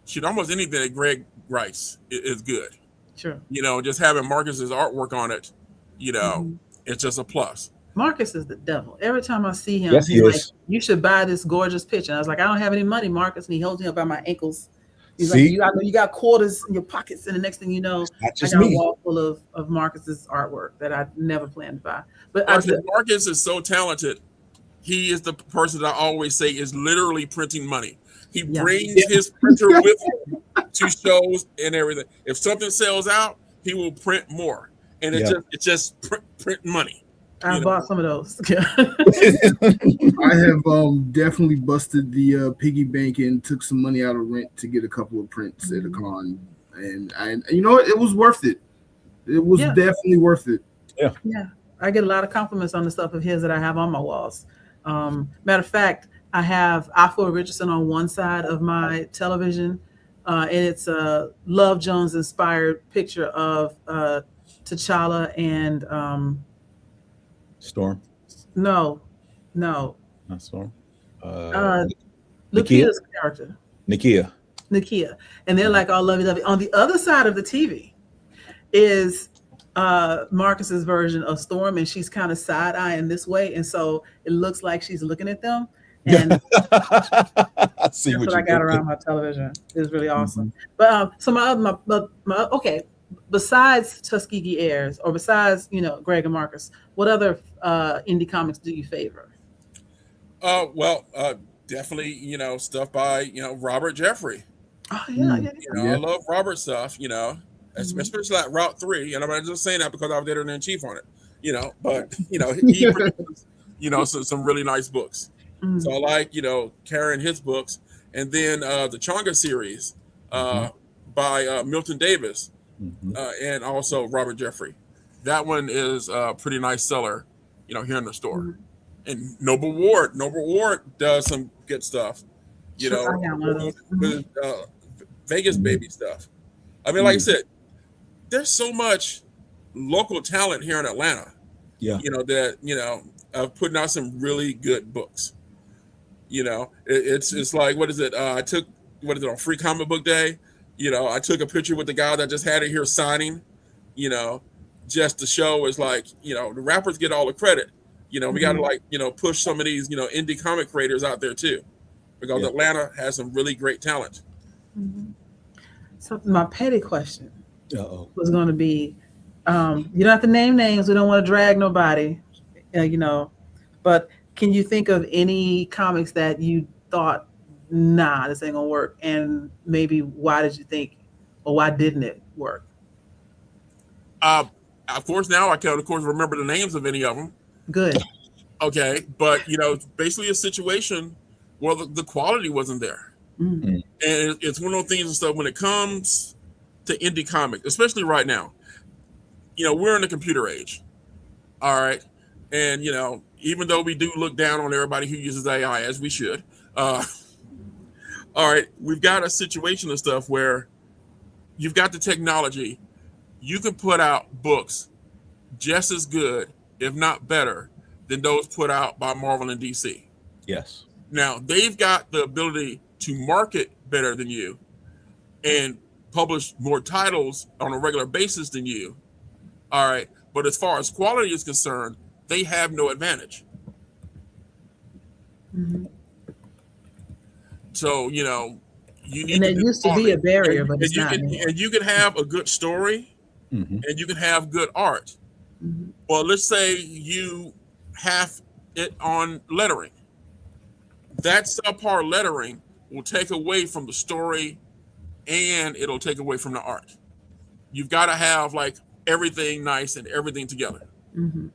Shoot, almost anything that Greg writes is good. Sure. Just having Marcus's artwork on it, it's just a plus. Marcus is the devil. Every time I see him, Yes, he he's like, is. you should buy this gorgeous picture. And I was like, I don't have any money, Marcus. And he holds me up by my ankles. He's See? like, you got quarters in your pockets. And the next thing you know, Not I just got a me. wall full of Marcus's artwork that I never planned to buy. But Marcus is so talented. He is the person that I always say is literally printing money. He brings his printer with him to shows and everything. If something sells out, he will print more. And it's just print money. I bought some of those. I have definitely busted the piggy bank and took some money out of rent to get a couple of prints at a con, and you know what? It was worth it. It was definitely worth it. Yeah, I get a lot of compliments on the stuff of his that I have on my walls. Matter of fact, I have Afua Richardson on one side of my television, and it's a Love Jones inspired picture of T'Challa and Storm. No, Not Storm. Lakeita's character. Nakia. And they're like all lovey-dovey. On the other side of the TV is Marcus's version of Storm, and she's kind of side-eyeing this way, and so it looks like she's looking at them. And I see that's what I got around my television. It was really awesome. But so my okay. Besides Tuskegee Airs, or besides Greg and Marcus, what other indie comics do you favor? Definitely stuff by Robert Jeffrey. Oh yeah. I love Robert stuff. Especially like Route 3, and I'm not just saying that because I was editor in chief on it. But he produced some really nice books. So I like carrying his books, and then the Chonga series by Milton Davis. And also Robert Jeffrey. That one is a pretty nice seller, here in the store. And Noble Ward does some good stuff, with Vegas baby stuff. I mean, like I said, there's so much local talent here in Atlanta. Yeah. Of putting out some really good books. It's like, what is it? I took, on Free Comic Book Day? I took a picture with the guy that just had it here signing, just to show is like, the rappers get all the credit. We got to push some of these, indie comic creators out there too, because Atlanta has some really great talent. So my petty question was going to be, you don't have to name names. We don't want to drag nobody, but can you think of any comics that you thought, nah, this ain't gonna work, and maybe why did you think, or why didn't it work? Of course, now I can remember the names of any of them. Good. Okay, but basically a situation where the quality wasn't there, and it's one of those things and stuff when it comes to indie comics, especially right now. We're in the computer age, all right, and even though we do look down on everybody who uses AI, as we should. All right, we've got a situation and stuff where you've got the technology. You can put out books just as good, if not better, than those put out by Marvel and DC. Yes. Now, they've got the ability to market better than you and publish more titles on a regular basis than you. All right. But as far as quality is concerned, they have no advantage. Mm-hmm. So, you know, you need And to that used to be a barrier, but it's not anymore. And you can have a good story, Mhm. and you can have good art. Mhm. Well, let's say you have it on lettering. That subpar lettering will take away from the story, and it'll take away from the art. You've got to have like everything nice and everything together. Mhm.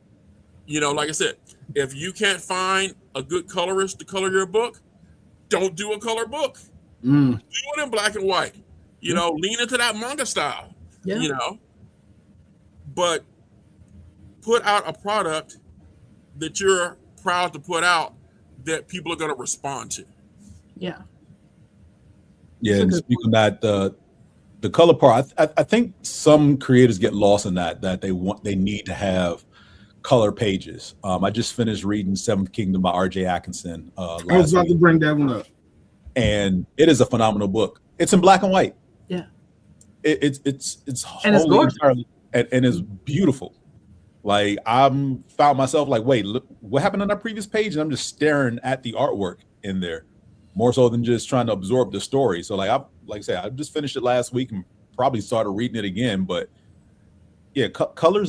You know, like I said, if you can't find a good colorist to color your book, don't do a color book. Mm. Do it in black and white. You know, lean into that manga style. Yeah. You know, but put out a product that you're proud to put out that people are going to respond to. Yeah. Yeah, That's a and good speaking of that, the color part, I think some creators get lost in that they need to have color pages. I just finished reading Seventh Kingdom by R.J. Atkinson I was last about to week, bring that one up. and it is a phenomenal book. It's in black and white. Yeah. It's And it's wholly gorgeous. entirely and it's beautiful. Like I'm found myself like, wait, look what happened on that previous page, and I'm just staring at the artwork in there, more so than just trying to absorb the story. So like I said, I just finished it last week and probably started reading it again. But yeah, color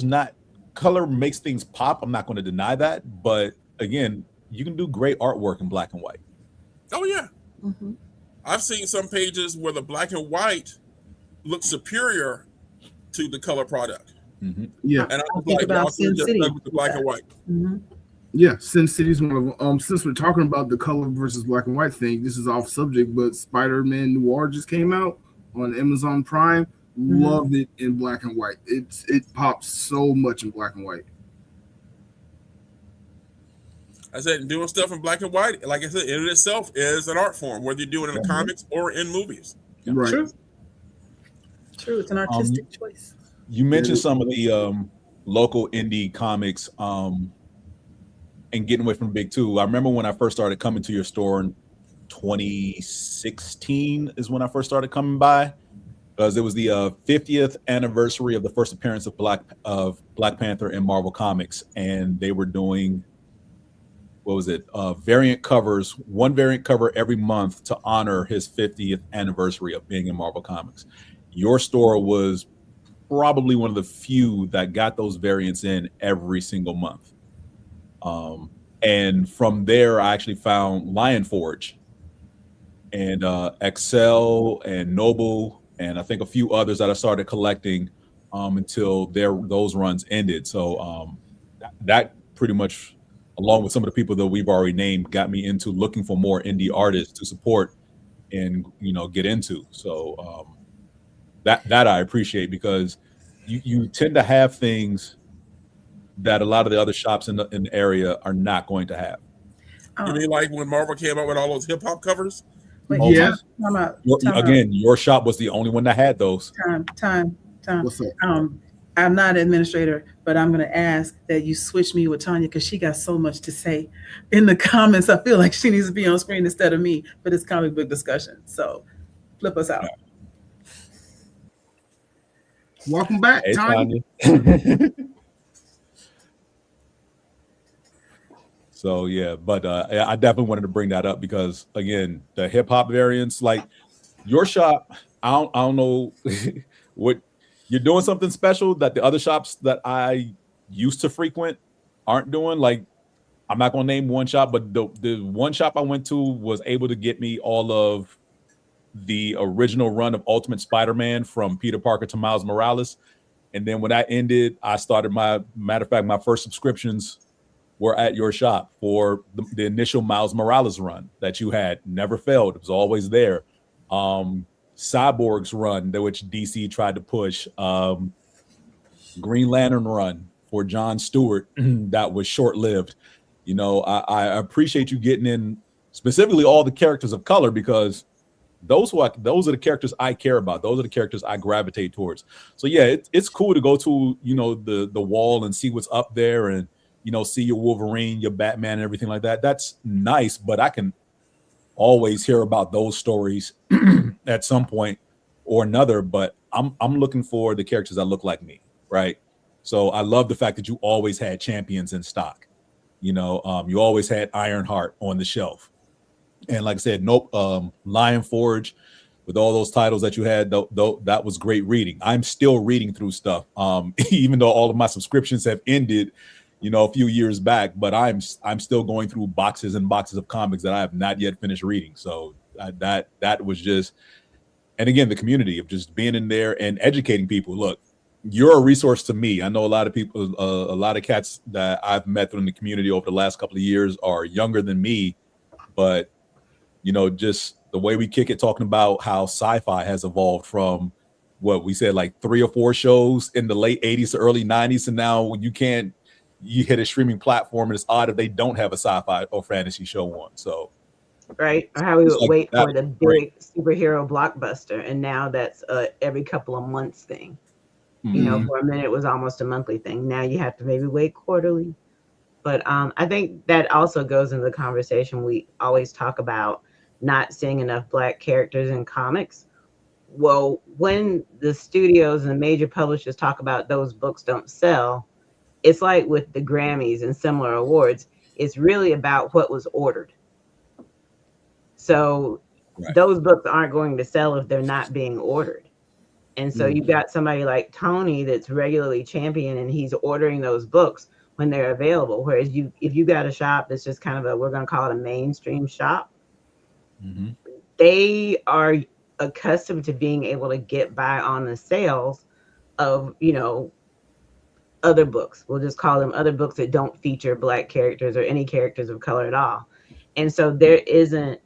makes things pop. I'm not going to deny that, but again, you can do great artwork in black and white. Oh yeah, Mm-hmm. I've seen some pages where the black and white looks superior to the color product. Mm-hmm. Yeah, And I'm Think like, about y'all should Sin just City. stuck with the black and white. Mm-hmm. yeah. Sin City's one of them. Since we're talking about the color versus black and white thing, this is off subject, but Spider-Man Noir just came out on Amazon Prime. Mhm. Loved it in black and white. It pops so much in black and white. I said, doing stuff in black and white, like I said, in itself is an art form, whether you do it in the comics or in movies. Right. True. It's an artistic choice. You mentioned some of the local indie comics and getting away from the big two. I remember when I first started coming to your store in 2016 is when I first started coming by, because it was the 50th anniversary of the first appearance of Black Panther in Marvel Comics, and they were doing variant covers, one variant cover every month to honor his 50th anniversary of being in Marvel Comics. Your store was probably one of the few that got those variants in every single month. And from there, I actually found Lion Forge and Excel and Noble, and I think a few others that I started collecting until those runs ended. So that pretty much, along with some of the people that we've already named, got me into looking for more indie artists to support and get into. So that I appreciate, because you tend to have things that a lot of the other shops in the area are not going to have. You mean like when Marvel came out with all those hip hop covers? Wait, Yeah. Time out. Your shop was the only one that had those. Time. What's up? I'm not an administrator, but I'm going to ask that you switch me with Tanya, because she got so much to say in the comments. I feel like she needs to be on screen instead of me for this comic book discussion. So flip us out. Welcome back, Hey, Tanya. So yeah, but I definitely wanted to bring that up because again, the hip hop variants, like your shop, I don't know what you're doing, something special that the other shops that I used to frequent aren't doing. Like, I'm not gonna name one shop, but the one shop I went to was able to get me all of the original run of Ultimate Spider-Man from Peter Parker to Miles Morales. And then when that ended, I started my first subscriptions were at your shop for the initial Miles Morales run that you had. Never failed. It was always there. Cyborg's run, which DC tried to push. Green Lantern run for John Stewart that was short-lived. I appreciate you getting in specifically all the characters of color, because those are the characters I care about. Those are the characters I gravitate towards. So yeah, it's cool to go to the wall and see what's up there, and see your Wolverine, your Batman, and everything like that. That's nice, but I can always hear about those stories at some point or another, but I'm looking for the characters that look like me, right? So I love the fact that you always had champions in stock. You always had Ironheart on the shelf. And like I said, Lion Forge, with all those titles that you had, though that was great reading. I'm still reading through stuff, even though all of my subscriptions have ended, a few years back. But I'm still going through boxes and boxes of comics that I have not yet finished reading. So that was just, and again, the community of just being in there and educating people. Look, you're a resource to me. I know a lot of people, a lot of cats that I've met in the community over the last couple of years are younger than me, but just the way we kick it, talking about how sci-fi has evolved from what we said, like 3 or 4 shows in the late 80s to early 90s. And now you hit a streaming platform and it's odd if they don't have a sci-fi or fantasy show on. So, right. Or how we would like wait that for the was big great. superhero blockbuster. And now that's every couple of months thing. For a minute, it was almost a monthly thing. Now you have to maybe wait quarterly. But I think that also goes into the conversation we always talk about not seeing enough Black characters in comics. Well, when the studios and the major publishers talk about those books don't sell, it's like with the Grammys and similar awards, it's really about what was ordered. So those books aren't going to sell if they're not being ordered. And so you've got somebody like Tony that's regularly champion and he's ordering those books when they're available. Whereas if you got a shop that's just kind of we're going to call it a mainstream shop, they are accustomed to being able to get by on the sales of, other books. We'll just call them other books that don't feature Black characters or any characters of color at all. And so there isn't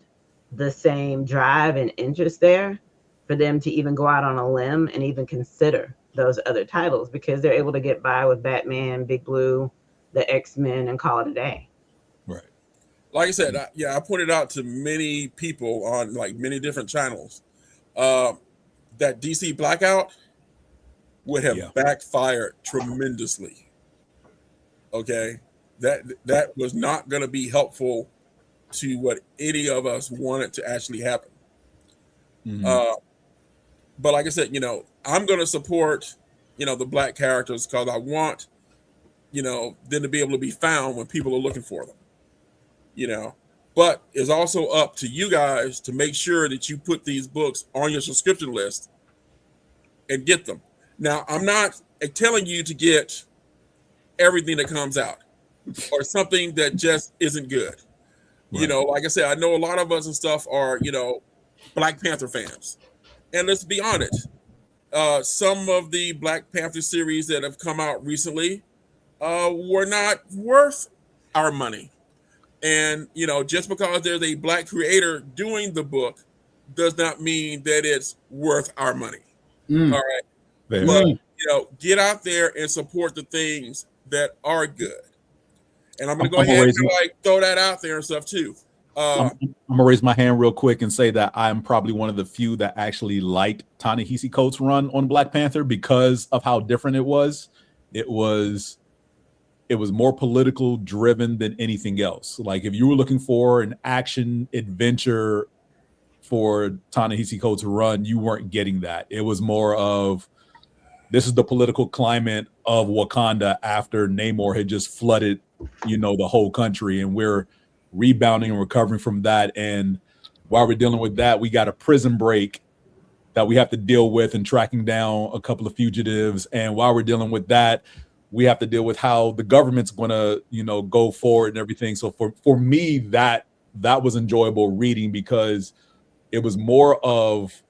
the same drive and interest there for them to even go out on a limb and even consider those other titles because they're able to get by with Batman, Big Blue, the X-Men, and call it a day. Right. Like I said, I pointed out to many people on like many different channels that DC Blackout would have backfired tremendously. Okay, that was not going to be helpful to what any of us wanted to actually happen. But like I said, I'm going to support, the Black characters because I want, them to be able to be found when people are looking for them. But it's also up to you guys to make sure that you put these books on your subscription list and get them. Now, I'm not telling you to get everything that comes out or something that just isn't good. Right. Like I said, I know a lot of us and stuff are, Black Panther fans. And let's be honest, some of the Black Panther series that have come out recently were not worth our money. And, just because there's a Black creator doing the book does not mean that it's worth our money. All right. But, get out there and support the things that are good. And I'm going to go ahead and throw that out there and stuff too. I'm going to raise my hand real quick and say that I'm probably one of the few that actually liked Ta-Nehisi Coates' run on Black Panther because of how different it was. It was more political driven than anything else. Like if you were looking for an action adventure for Ta-Nehisi Coates' run, you weren't getting that. It was more of, this is the political climate of Wakanda after Namor had just flooded, the whole country, and we're rebounding and recovering from that. And while we're dealing with that, we got a prison break that we have to deal with and tracking down a couple of fugitives. And while we're dealing with that, we have to deal with how the government's going to, go forward and everything. So for me, that was enjoyable reading because it was more of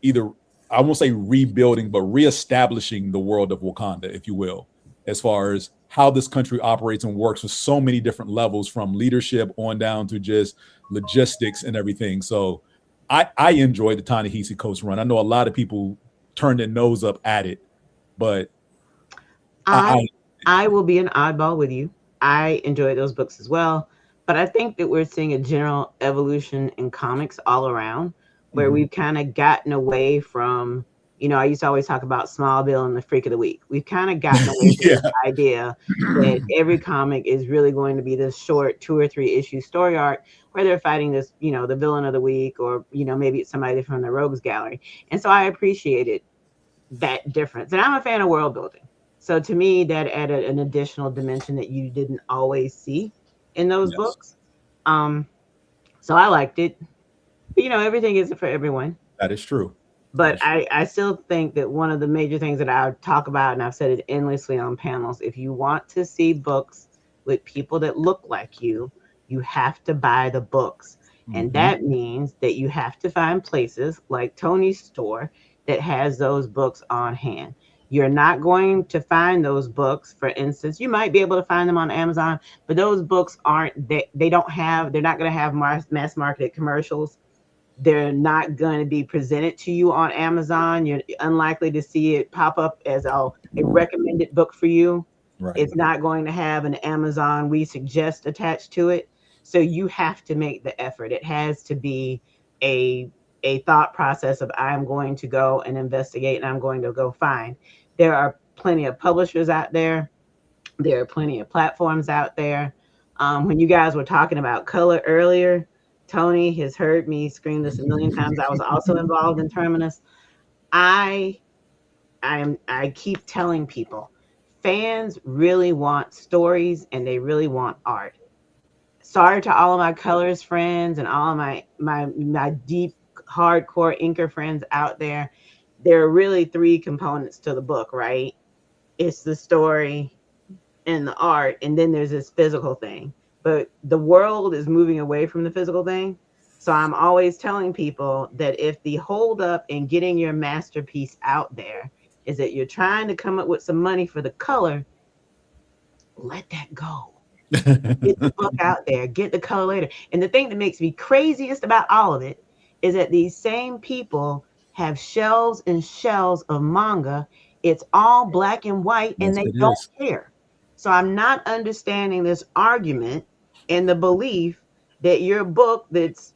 either, I won't say rebuilding, but reestablishing the world of Wakanda, if you will, as far as how this country operates and works with so many different levels, from leadership on down to just logistics and everything. So I enjoyed the Ta-Nehisi Coates run. I know a lot of people turned their nose up at it, but I will be an oddball with you. I enjoy those books as well, but I think that we're seeing a general evolution in comics all around where we've kind of gotten away from You know, I used to always talk about Smallville and the Freak of the Week. We've kind of gotten away from Yeah. the idea that every comic is really going to be this short 2 or 3 issue story arc where they're fighting this, you know, the villain of the week, or, you know, maybe it's somebody from the Rogues Gallery. And so I appreciated that difference. And I'm a fan of world building. So to me, that added an additional dimension that you didn't always see in those Yes. books. So I liked it. But, you know, everything isn't for everyone. That is true. But I still think that one of the major things that I talk about, and I've said it endlessly on panels, if you want to see books with people that look like you have to buy the books. And that means that you have to find places like Tony's store that has those books on hand. You're not going to find those books, for instance, you might be able to find them on Amazon, but those books they're not going to have mass marketed commercials. They're not going to be presented to you on Amazon. You're unlikely to see it pop up as a recommended book for you. Right. It's not going to have an Amazon we suggest attached to it. So you have to make the effort. It has to be a thought process of, I'm going to go and investigate and I'm going to go find. There are plenty of publishers out there. There are plenty of platforms out there. When you guys were talking about color earlier, Tony has heard me scream this a million times. I was also involved in Terminus. I keep telling people, fans really want stories and they really want art. Sorry to all of my colors friends and all of my deep hardcore inker friends out there. There are really 3 components to the book, right? It's the story and the art, and then there's this physical thing. But the world is moving away from the physical thing. So I'm always telling people that if the holdup in getting your masterpiece out there is that you're trying to come up with some money for the color, let that go. Get the book out there, get the color later. And the thing that makes me craziest about all of it is that these same people have shelves and shelves of manga. It's all black and white, and Yes, they it don't is. care. So I'm not understanding this argument and the belief that your book that's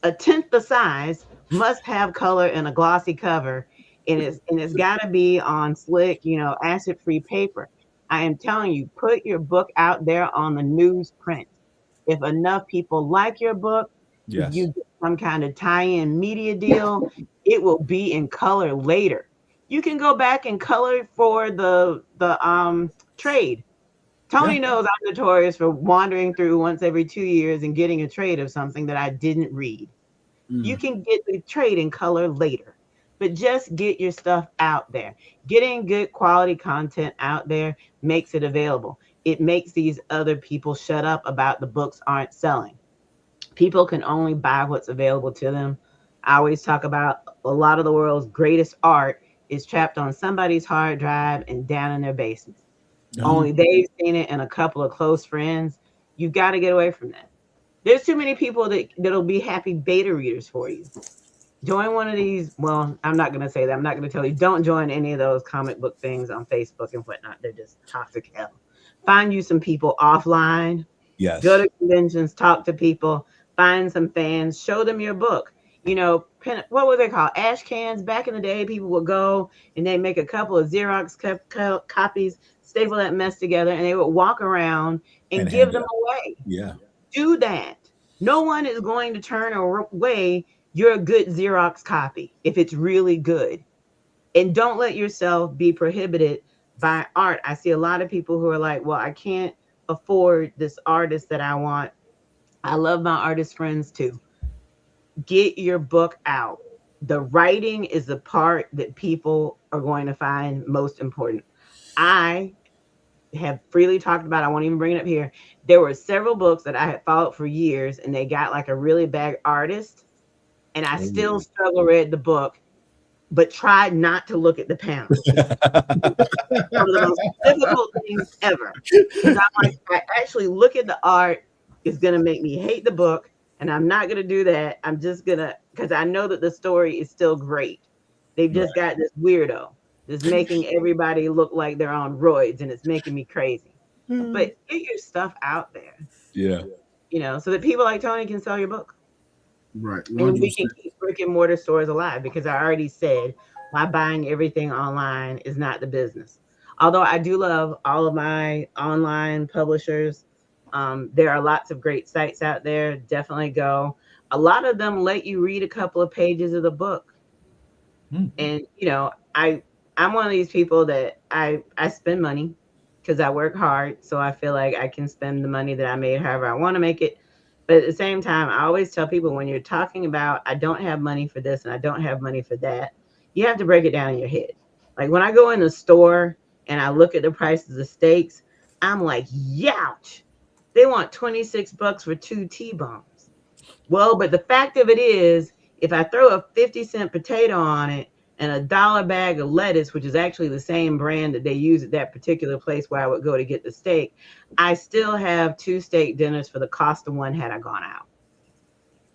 a tenth the size must have color and a glossy cover, and it's got to be on slick, you know, acid-free paper. I am telling you, put your book out there on the newsprint. If enough people like your book, if Yes. you get some kind of tie-in media deal, it will be in color later. You can go back and color for the trade. Tony Yeah. knows I'm notorious for wandering through once every 2 years and getting a trade of something that I didn't read. You can get the trade in color later, but just get your stuff out there. Getting good quality content out there makes it available. It makes these other people shut up about the books aren't selling. People can only buy what's available to them. I always talk about a lot of the world's greatest art is trapped on somebody's hard drive and down in their basement. Only they've seen it and a couple of close friends. You've got to get away from that. There's too many people that'll be happy beta readers for you. Join one of these. Well, I'm not going to say that. I'm not going to tell you. Don't join any of those comic book things on Facebook and whatnot. They're just toxic hell. Find you some people offline. Yes. Go to conventions, talk to people, find some fans, show them your book. You know, what were they called? Ash cans. Back in the day, people would go and they'd make a couple of Xerox copies, staple that mess together, and they would walk around and give them away. Yeah. Do that. No one is going to turn away your good Xerox copy if it's really good. And don't let yourself be prohibited by art. I see a lot of people who are like, well, I can't afford this artist that I want. I love my artist friends too. Get your book out. The writing is the part that people are going to find most important. I have freely talked about, I won't even bring it up here. There were several books that I had followed for years and they got like a really bad artist. And I still struggle read the book, but tried not to look at the panel. One of the most difficult things ever. Because I'm like, I actually look at the art, it's going to make me hate the book. And I'm not going to do that. I'm just going to, because I know that the story is still great. They've just got this weirdo that's making everybody look like they're on roids, and it's making me crazy. But get your stuff out there. Yeah. You know, so that people like Tony can sell your book. Right. 100%. And we can keep brick and mortar stores alive, because I already said why buying everything online is not the business. Although I do love all of my online publishers. There are lots of great sites out there. Definitely go. A lot of them let you read a couple of pages of the book. And I'm one of these people that I spend money because I work hard, so I feel like I can spend the money that I made however I want to make it. But at the same time, I always tell people, when you're talking about I don't have money for this and I don't have money for that, you have to break it down in your head. Like when I go in the store and I look at the prices of steaks, I'm like, youch, they want $26 for 2 T-bones. Well, but the fact of it is, if I throw a 50-cent potato on it and a $1 bag of lettuce, which is actually the same brand that they use at that particular place where I would go to get the steak, I still have 2 steak dinners for the cost of one had I gone out.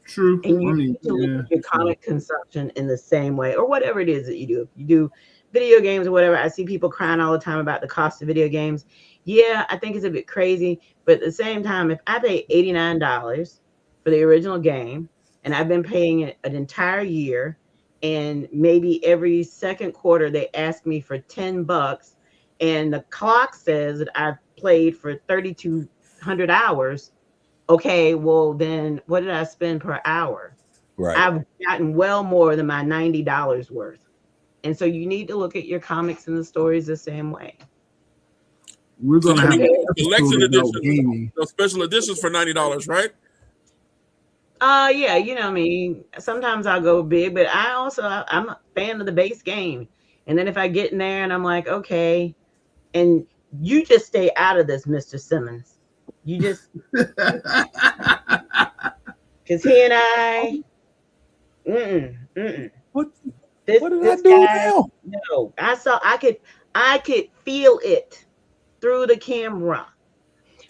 True. And you need to look at your comic consumption in the same way, or whatever it is that you do. If you do video games or whatever, I see people crying all the time about the cost of video games. Yeah, I think it's a bit crazy, but at the same time, if I pay $89 for the original game, and I've been paying it an entire year, and maybe every second quarter they ask me for $10, and the clock says that I've played for 3,200 hours. Okay, well then what did I spend per hour? Right. I've gotten well more than my $90 worth. And so you need to look at your comics and the stories the same way. We're gonna have an collection episode about editions, gaming. those special editions for $90, right? Yeah, you know me. Sometimes I'll go big, but I'm a fan of the base game. And then if I get in there and I'm like, okay, and you just stay out of this, Mr. Simmons. You just because he and I, What This did I do guy, now? no, I could feel it through the camera.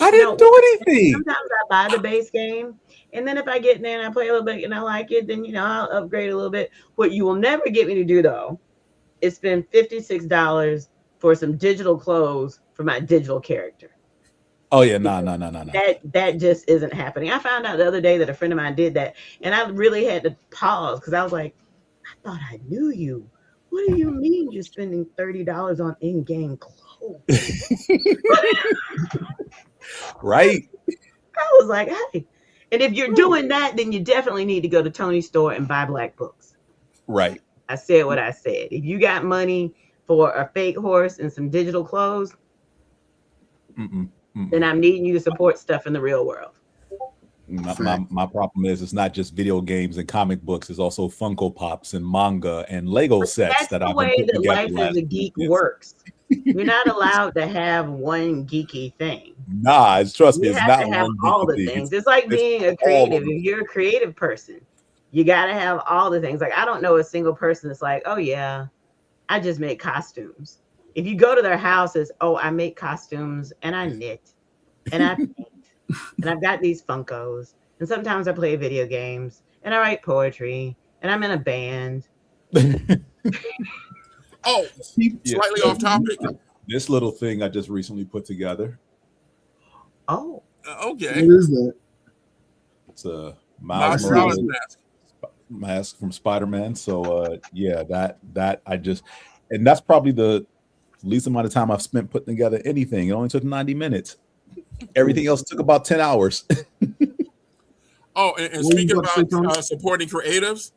I didn't do anything. Sometimes I buy the base game, and then if I get in there and I play a little bit and I like it, then I'll upgrade a little bit. What you will never get me to do though is spend $56 for some digital clothes for my digital character. Oh yeah, no. That just isn't happening. I found out the other day that a friend of mine did that, and I really had to pause because I was like, I thought I knew you. What do you mean you're spending $30 on in-game clothes? Right. I was like, hey. And if you're doing that, then you definitely need to go to Tony's store and buy black books. Right. I said what I said. If you got money for a fake horse and some digital clothes, then I'm needing you to support stuff in the real world. My problem is it's not just video games and comic books. It's also Funko Pops and manga and Lego sets that I've been putting together. That's the way that Life as a Geek works. You're not allowed to have one geeky thing. Nah, trust me, you it's have not to have one all the thing. things. It's like being a creative. If you're a creative person, you got to have all the things. Like I don't know a single person that's like, oh yeah, I just make costumes. If you go to their houses, oh, I make costumes and I knit and I paint and I've got these Funkos and sometimes I play video games and I write poetry and I'm in a band. Oh, slightly off topic. This little thing I just recently put together. Oh, okay. What is that? It's a Miles Morales mask from Spider-Man. So yeah, that I just, and that's probably the least amount of time I've spent putting together anything. It only took 90 minutes. Everything else took about 10 hours. Oh, and speaking about supporting creatives,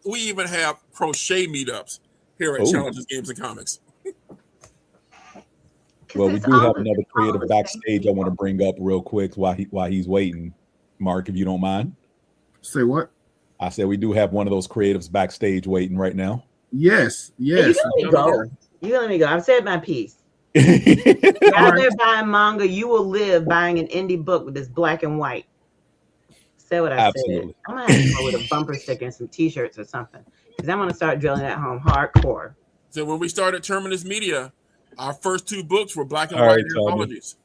we even have crochet meetups here at Challenges Games and Comics. Well, we do have another creative backstage I want to bring up real quick while he's waiting. Mark, if you don't mind. Say what? I said we do have one of those creatives backstage waiting right now. Yes. Hey, you let me go. I've said my piece. You're out there buying manga, you will live buying an indie book with this black and white. Say what I said. I'm gonna have to go with a bumper sticker and some t-shirts or something, because I'm gonna start drilling that home hardcore. So when we started Terminus Media, our first 2 books were black and white anthologies.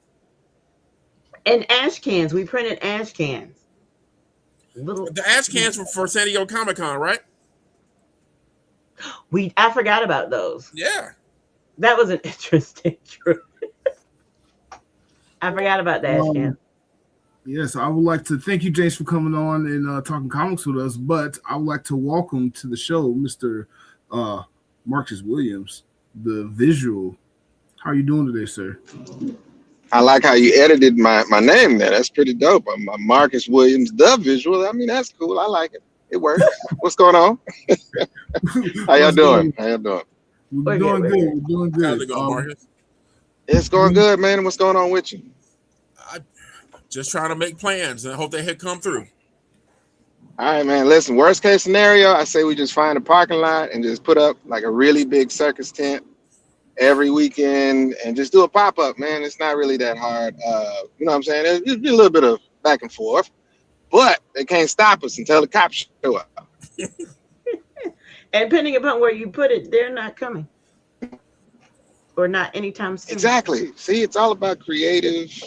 And ash cans. We printed ash cans. The ash cans were for San Diego Comic-Con, right? I forgot about those. Yeah. That was an interesting truth. I forgot about the ash can. Yes, I would like to thank you, James, for coming on and talking comics with us. But I would like to welcome to the show Mr. Marcus Williams, the visual. How are you doing today, sir? I like how you edited my name there. That's pretty dope. I'm Marcus Williams, the visual. I mean, that's cool. I like it. It works. What's going on? How y'all doing? How y'all doing? We're doing good. We're doing good. How's it going, Marcus? It's going good, man. What's going on with you? Just trying to make plans and I hope they had come through. All right, man. Listen, worst case scenario, I say we just find a parking lot and just put up like a really big circus tent every weekend and just do a pop-up, man. It's not really that hard. You know what I'm saying? There's a little bit of back and forth, but they can't stop us until the cops show up. And depending upon where you put it, they're not coming. Or not anytime soon. Exactly. See, it's all about creative,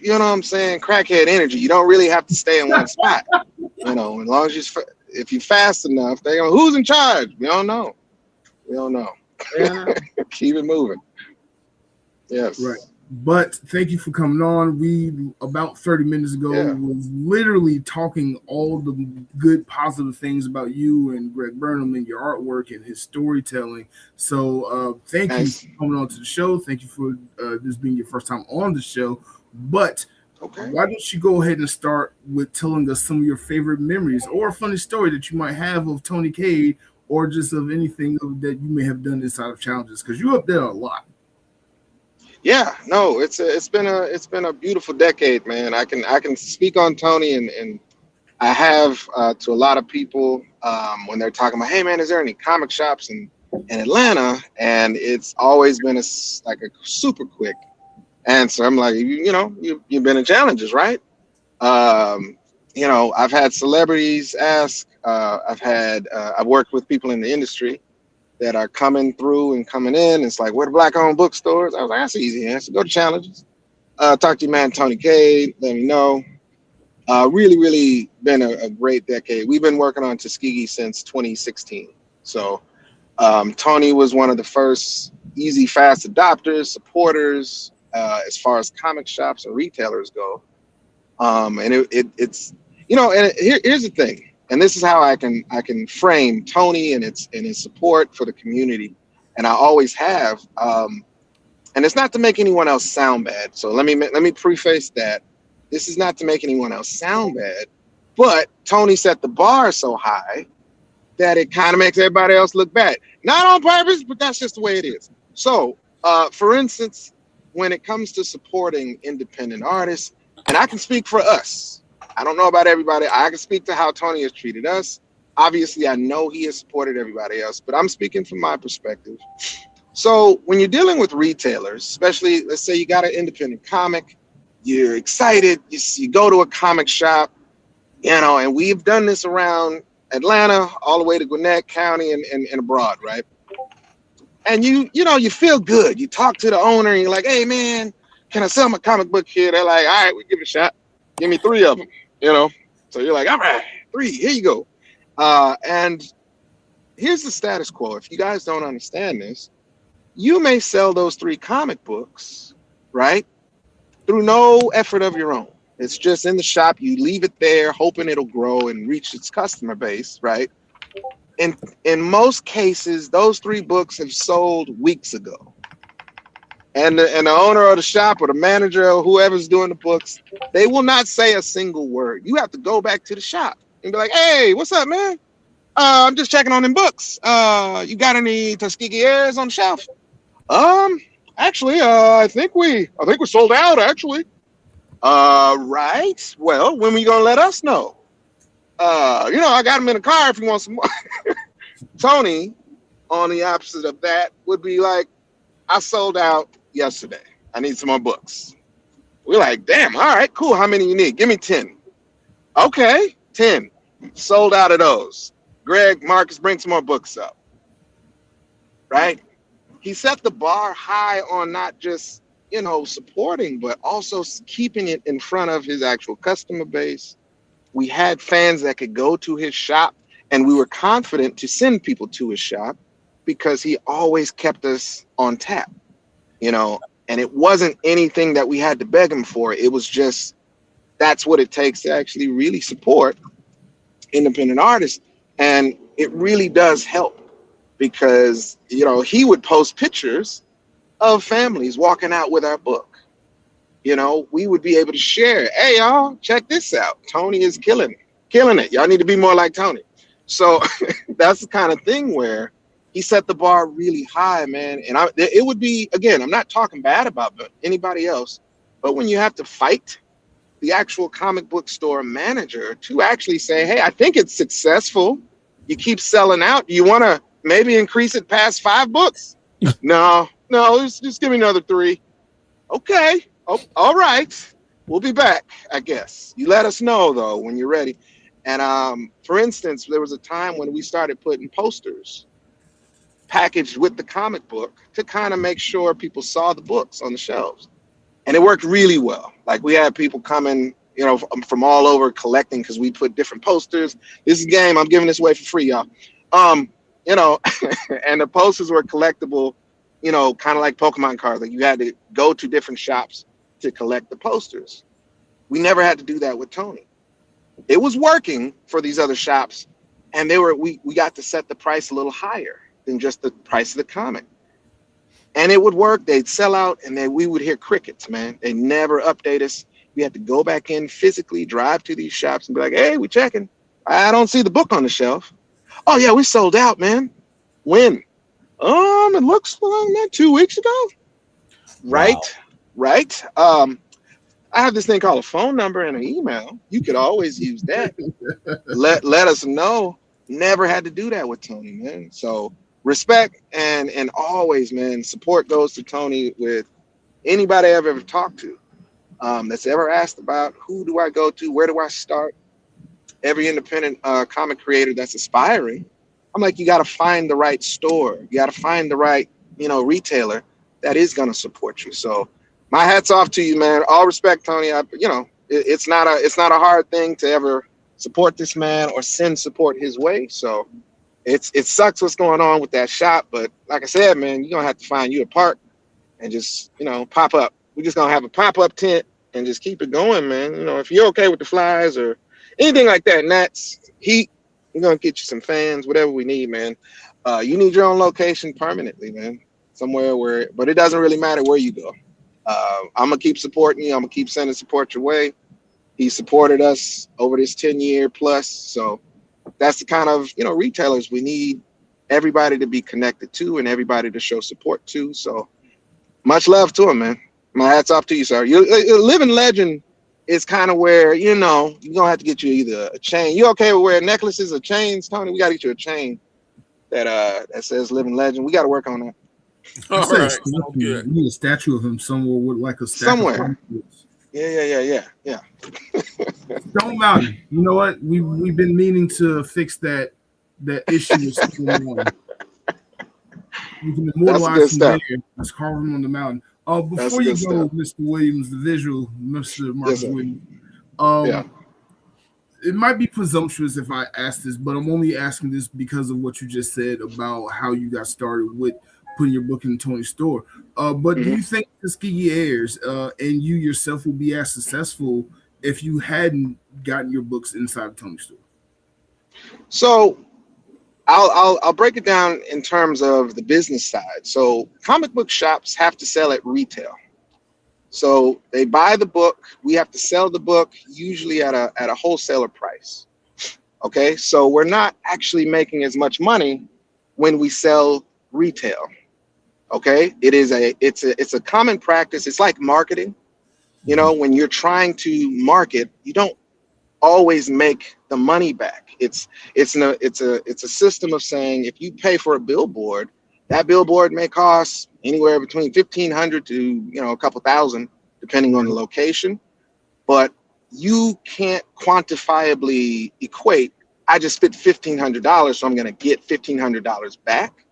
you know what I'm saying? Crackhead energy. You don't really have to stay in one spot. You know, as long as if you're fast enough, they go, who's in charge? We don't know. Yeah. Keep it moving. Yes. Right. But thank you for coming on. We about 30 minutes ago was literally talking all the good positive things about you and Greg Burnham and your artwork and his storytelling. So thank you for coming on to the show. Thank you for this being your first time on the show. But why don't you go ahead and start with telling us some of your favorite memories or a funny story that you might have of Tony Cade or just of anything that you may have done inside of challenges, because you're up there a lot. Yeah, no, it's been a beautiful decade, man. I can speak on Tony, and I have to a lot of people when they're talking about, hey man, is there any comic shops in Atlanta? And it's always been a super quick answer. I'm like, you've been in challenges, right? You know, I've had celebrities ask. I've worked with people in the industry that are coming through and coming in. It's like, where the black-owned bookstores? I was like, that's an easy answer. Go to challenges. Talk to your man, Tony Cade. Let me know. Really been a great decade. We've been working on Tuskegee since 2016. So Tony was one of the first easy, fast adopters, supporters, as far as comic shops and retailers go. And it's, and here's the thing. And this is how I can frame Tony and his support for the community, and I always have. And it's not to make anyone else sound bad. So let me preface that this is not to make anyone else sound bad, but Tony set the bar so high that it kind of makes everybody else look bad. Not on purpose, but that's just the way it is. So, for instance, when it comes to supporting independent artists, and I can speak for us. I don't know about everybody. I can speak to how Tony has treated us. Obviously, I know he has supported everybody else, but I'm speaking from my perspective. So when you're dealing with retailers, especially, let's say you got an independent comic, you're excited, you go to a comic shop, and we've done this around Atlanta, all the way to Gwinnett County and abroad, right? And you feel good. You talk to the owner and you're like, hey man, can I sell my comic book here? They're like, all right, we give it a shot. Give me 3 of them, So you're like, all right, 3, here you go. And here's the status quo. If you guys don't understand this, you may sell those 3 comic books, right? Through no effort of your own. It's just in the shop. You leave it there, hoping it'll grow and reach its customer base, right? In most cases, those 3 books have sold weeks ago. And the owner of the shop or the manager or whoever's doing the books, they will not say a single word. You have to go back to the shop and be like, hey, what's up, man? I'm just checking on them books. You got any Tuskegee Airs on the shelf? Actually, I think we're sold out, actually. Right. Well, when are you gonna let us know? I got them in the car if you want some more. Tony, on the opposite of that, would be like, I sold out yesterday. I need some more books. We're like, damn, all right, cool. How many you need? Give me 10. Okay, 10. Sold out of those. Greg, Marcus, bring some more books up. Right? He set the bar high on not just, supporting, but also keeping it in front of his actual customer base. We had fans that could go to his shop, and we were confident to send people to his shop because he always kept us on tap, and it wasn't anything that we had to beg him for. It was just, that's what it takes to actually really support independent artists. And it really does help because, you know, he would post pictures of families walking out with our book. You know, we would be able to share, hey, y'all, check this out. Tony is killing it. Y'all need to be more like Tony. So that's the kind of thing where he set the bar really high, man. And it would be, again, I'm not talking bad about anybody else, but when you have to fight the actual comic book store manager to actually say, hey, I think it's successful. You keep selling out. Do you want to maybe increase it past 5 books? No, just give me another 3. Okay. Oh, all right. We'll be back, I guess. You let us know, though, when you're ready. And for instance, there was a time when we started putting posters packaged with the comic book to kind of make sure people saw the books on the shelves. And it worked really well. Like, we had people coming, you know, from all over collecting because we put different posters. This is a game. I'm giving this away for free, y'all. You know, and the posters were collectible, you know, kind of like Pokemon cards. Like, you had to go to different shops to collect the posters. We never had to do that with Tony. It was working for these other shops, and we got to set the price a little higher than just the price of the comic. And it would work. They'd sell out, and then we would hear crickets, man. They never update us. We had to go back in physically, drive to these shops and be like, hey, we checking. I don't see the book on the shelf. Oh, yeah, we sold out, man. When? It looks like 2 weeks ago. Right. Wow. Right. I have this thing called a phone number and an email. You could always use that. Let us know. Never had to do that with Tony, man. So respect and always, man, support goes to Tony with anybody I've ever talked to that's ever asked about who do I go to, where do I start. Every independent comic creator that's aspiring, I'm like, you got to find the right store. You got to find the right, you know, retailer that is going to support you. So my hat's off to you, man. All respect, Tony. You know, it's not a hard thing to ever support this man or send support his way. So it sucks what's going on with that shop, but like I said, man, you're gonna have to find you a park and just, you know, pop up. We're just gonna have a pop-up tent and just keep it going, man. You know, if you're okay with the flies or anything like that, Nats, heat, we're gonna get you some fans, whatever we need, man. You need your own location permanently, man. Somewhere where, but it doesn't really matter where you go. I'm gonna keep supporting you. I'm gonna keep sending support your way. He supported us over this 10-year plus. So that's the kind of, you know, retailers we need everybody to be connected to and everybody to show support to. So much love to him, man. My hat's off to you, sir. You're a living legend is kind of where, you know, you're gonna have to get you either a chain. You okay with wearing necklaces or chains, Tony? We gotta get you a chain that says living legend. We gotta work on that. All I said right. statue. Sounds good. We need a statue of him somewhere with like a stack Somewhere. of Yeah. Stone Mountain. You know what? We've been meaning to fix that issue with Stone Mountain. We can That's immortalize good him stuff. there. Let's carve him on the mountain. That's Before you good go, stuff. Mr. Williams, the visual, Mr. Marcus Yes, sir. Williams. Yeah. It might be presumptuous if I ask this, but I'm only asking this because of what you just said about how you got started with putting your book in Tony's store. But do you think Tuskegee Airs and you yourself will be as successful if you hadn't gotten your books inside of Tony's store? So I'll break it down in terms of the business side. So comic book shops have to sell at retail. So they buy the book. We have to sell the book usually at a wholesaler price. Okay, so we're not actually making as much money when we sell retail. Okay, it's a common practice. It's like marketing. You know, when you're trying to market, you don't always make the money back. It's a system of saying if you pay for a billboard, that billboard may cost anywhere between $1,500 to a couple thousand, depending on the location. But you can't quantifiably equate. I just spent $1,500, so I'm going to get $1,500 back,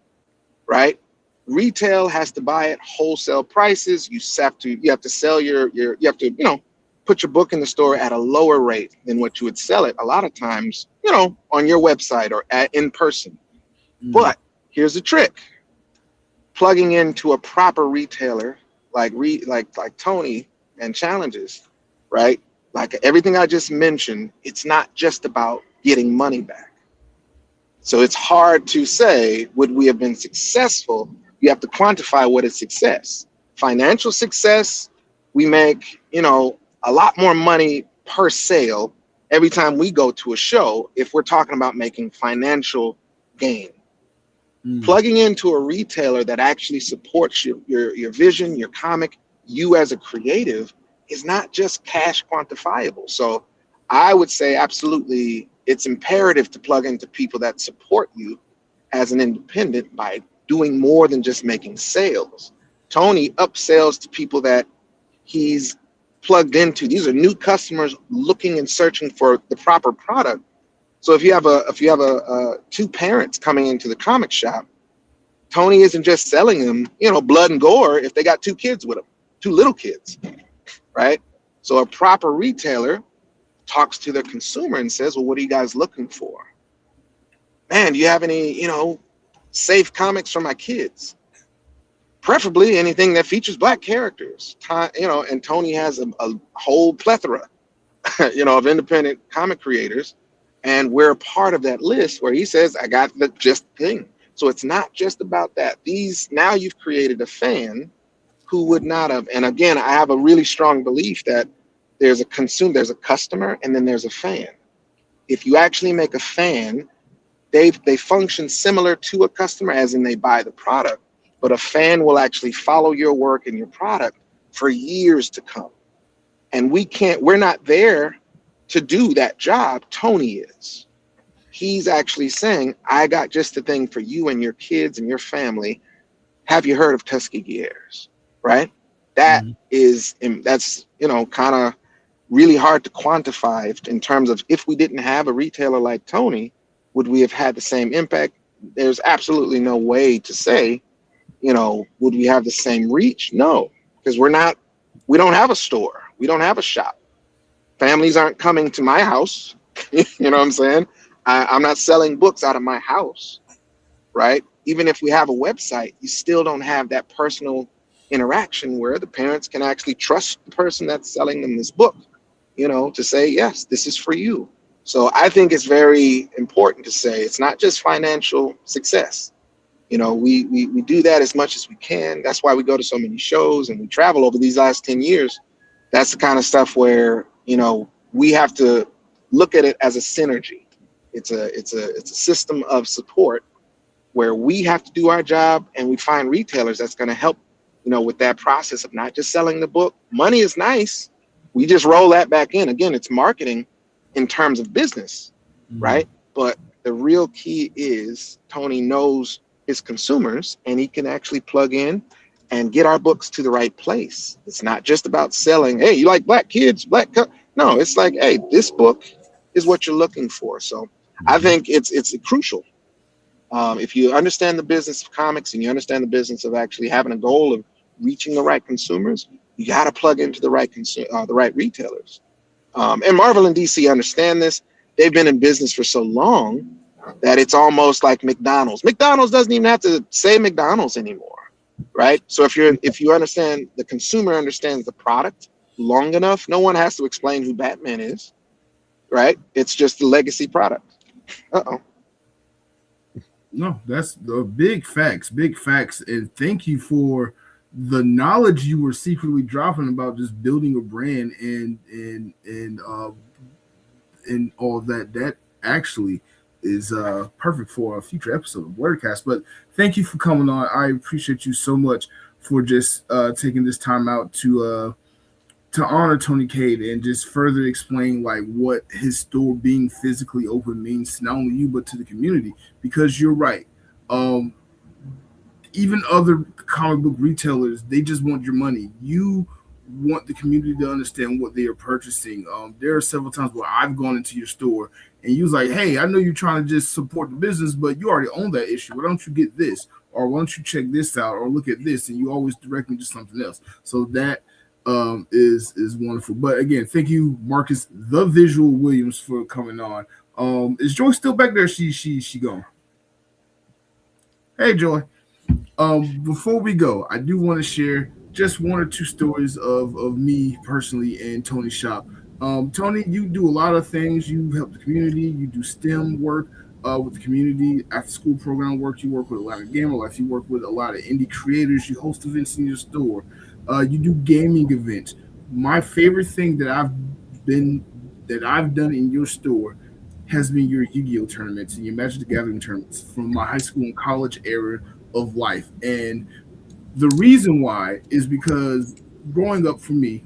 right? Retail has to buy at wholesale prices. You have to sell you have to put your book in the store at a lower rate than what you would sell it a lot of times, on your website or in person. But here's the trick. Plugging into a proper retailer like Tony and Challenges, right? Like everything I just mentioned, it's not just about getting money back. So it's hard to say, would we have been successful? You have to quantify what is success. Financial success, we make, a lot more money per sale every time we go to a show if we're talking about making financial gain. Plugging into a retailer that actually supports your vision, your comic, you as a creative, is not just cash quantifiable. So I would say absolutely it's imperative to plug into people that support you as an independent by doing more than just making sales. Tony upsells to people that he's plugged into. These are new customers looking and searching for the proper product. So if you have two parents coming into the comic shop, Tony isn't just selling them, blood and gore if they got two kids with them, two little kids, right? So a proper retailer talks to their consumer and says, well, what are you guys looking for? Man, do you have any, safe comics for my kids? Preferably anything that features Black characters, and Tony has a whole plethora, of independent comic creators. And we're a part of that list where he says, I got the just thing. So it's not just about that. Now you've created a fan who would not have. And again, I have a really strong belief that there's a customer, and then there's a fan. If you actually make a fan, they function similar to a customer, as in they buy the product, but a fan will actually follow your work and your product for years to come. And we're not there to do that job. Tony is. He's actually saying, I got just the thing for you and your kids and your family. Have you heard of Tuskegee-Airs? Right? That's kind of really hard to quantify in terms of, if we didn't have a retailer like Tony, would we have had the same impact? There's absolutely no way to say, would we have the same reach? No, because we don't have a store. We don't have a shop. Families aren't coming to my house. You know what I'm saying? I'm not selling books out of my house, right? Even if we have a website, you still don't have that personal interaction where the parents can actually trust the person that's selling them this book, to say, yes, this is for you. So I think it's very important to say it's not just financial success. We do that as much as we can. That's why we go to so many shows and we travel over these last 10 years. That's the kind of stuff where, we have to look at it as a synergy. It's a system of support where we have to do our job, and we find retailers that's going to help, with that process of not just selling the book. Money is nice. We just roll that back in. Again, it's marketing in terms of business, right? But the real key is Tony knows his consumers, and he can actually plug in and get our books to the right place. It's not just about selling, hey, you like Black kids, no, it's like, hey, this book is what you're looking for. So I think it's crucial. If you understand the business of comics and you understand the business of actually having a goal of reaching the right consumers, you got to plug into the right retailers. And Marvel and DC understand this. They've been in business for so long that it's almost like McDonald's. McDonald's doesn't even have to say McDonald's anymore, right? So if you understand, the consumer understands the product long enough, no one has to explain who Batman is, right? It's just the legacy product. No, that's the big facts. And thank you for the knowledge you were secretly dropping about just building a brand and all of that. That actually is perfect for a future episode of Blerdkast. But thank you for coming on. I appreciate you so much for just taking this time out to honor Tony Cade and just further explain like what his store being physically open means to not only you but to the community. Because you're right. Even other comic book retailers, they just want your money. You want the community to understand what they are purchasing. There are several times where I've gone into your store and you was like, hey, I know you're trying to just support the business, but you already own that issue. Why don't you get this? Or why don't you check this out or look at this? And you always direct me to something else. So that is wonderful. But again, thank you, Marcus the Visual Williams, for coming on. Is Joy still back there? She gone. Hey, Joy. Before we go, I do want to share just one or two stories of me personally and Tony's shop. Tony, you do a lot of things. You help the community. You do STEM work. with the community. After school program work, you work with a lot of gamer life. You work with a lot of indie creators. You host events in your store. You do gaming events. My favorite thing been that I've done in your store has been your Yu-Gi-Oh tournaments and your Magic the Gathering tournaments from my high school and college era of life. And the reason why is because growing up for me,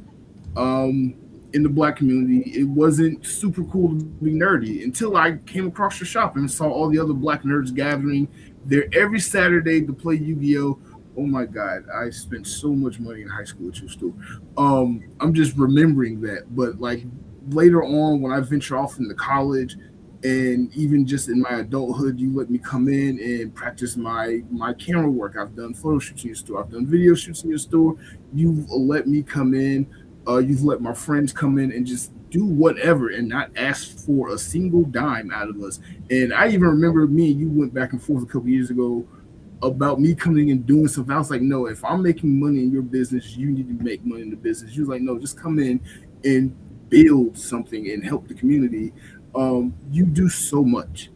um, in the black community, it wasn't super cool to be nerdy until I came across your shop and saw all the other black nerds gathering there every Saturday to play Yu-Gi-Oh. Oh my God, I spent so much money in high school at your store. I'm just remembering that, but like later on when I venture off into college and even just in my adulthood, you let me come in and practice my camera work. I've done photo shoots in your store. I've done video shoots in your store. You've let me come in. You've let my friends come in and just do whatever and not ask for a single dime out of us. And I even remember me and you went back and forth a couple years ago about me coming and doing something. I was like, no, if I'm making money in your business, you need to make money in the business. You was like, no, just come in and build something and help the community. You do so much.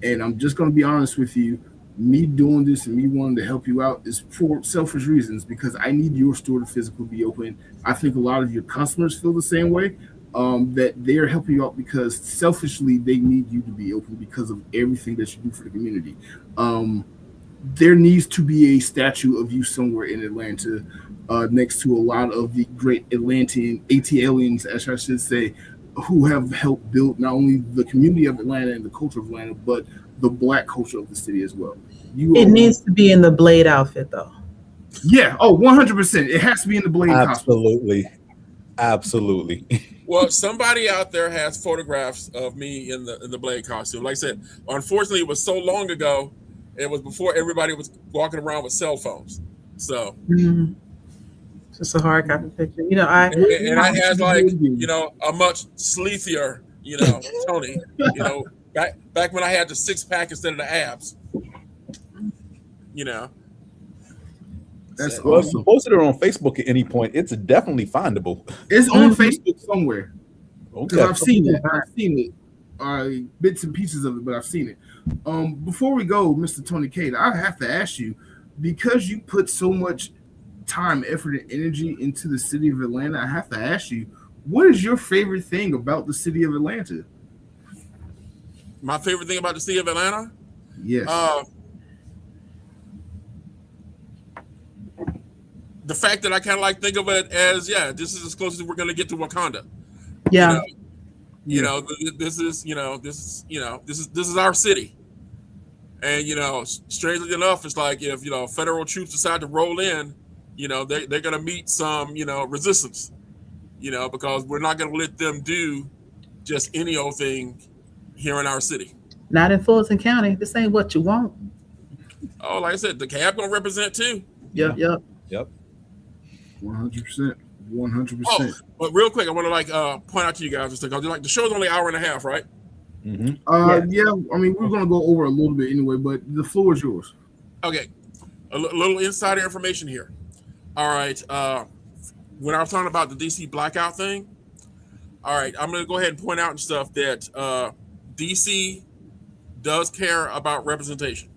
And I'm just going to be honest with you. Me doing this and me wanting to help you out is for selfish reasons because I need your store to physically be open. I think a lot of your customers feel the same way, that they're helping you out because selfishly they need you to be open because of everything that you do for the community. There needs to be a statue of you somewhere in Atlanta, next to a lot of the great Atlantean ATLians, as I should say, who have helped build not only the community of Atlanta and the culture of Atlanta, but the black culture of the city as well. It needs to be in the Blade outfit, though. Yeah. Oh, 100%. It has to be in the Blade costume. Absolutely. Absolutely. Well, somebody out there has photographs of me in the Blade costume. Like I said, unfortunately, it was so long ago. It was before everybody was walking around with cell phones. So. Mm-hmm. Just a hard copy picture. You know, I had like, you know, a much sleethier, you know, Tony, you know, back when I had the 6-pack instead of the abs, you know. That's well, awesome. If you posted it on Facebook at any point, it's definitely findable. It's on Facebook somewhere. Okay. I've seen it. I've seen it. Bits and pieces of it, but I've seen it. Before we go, Mr. Tony Cade, I have to ask you, because you put so much time, effort, and energy into the city of Atlanta, I have to ask you, what is your favorite thing about the city of Atlanta? My favorite thing about the city of Atlanta? Yes. The fact that I kind of like think of it as, yeah, this is as close as we're going to get to Wakanda. Yeah. You know, this is our city. And, you know, strangely enough, it's like if, you know, federal troops decide to roll in, you know, they're going to meet some, you know, resistance, you know, because we're not going to let them do just any old thing here in our city. Not in Fulton County. This ain't what you want. Oh, like I said, the cab going to represent too. Yep. 100%. 100%. Oh, but real quick, I want to like point out to you guys because like the show's only an hour and a half, right? Mm-hmm. Yeah. I mean, we're gonna go over a little bit anyway, but the floor is yours. Okay, a little insider information here. All right, when I was talking about the DC blackout thing, all right, I'm gonna go ahead and point out and stuff that DC does care about representation.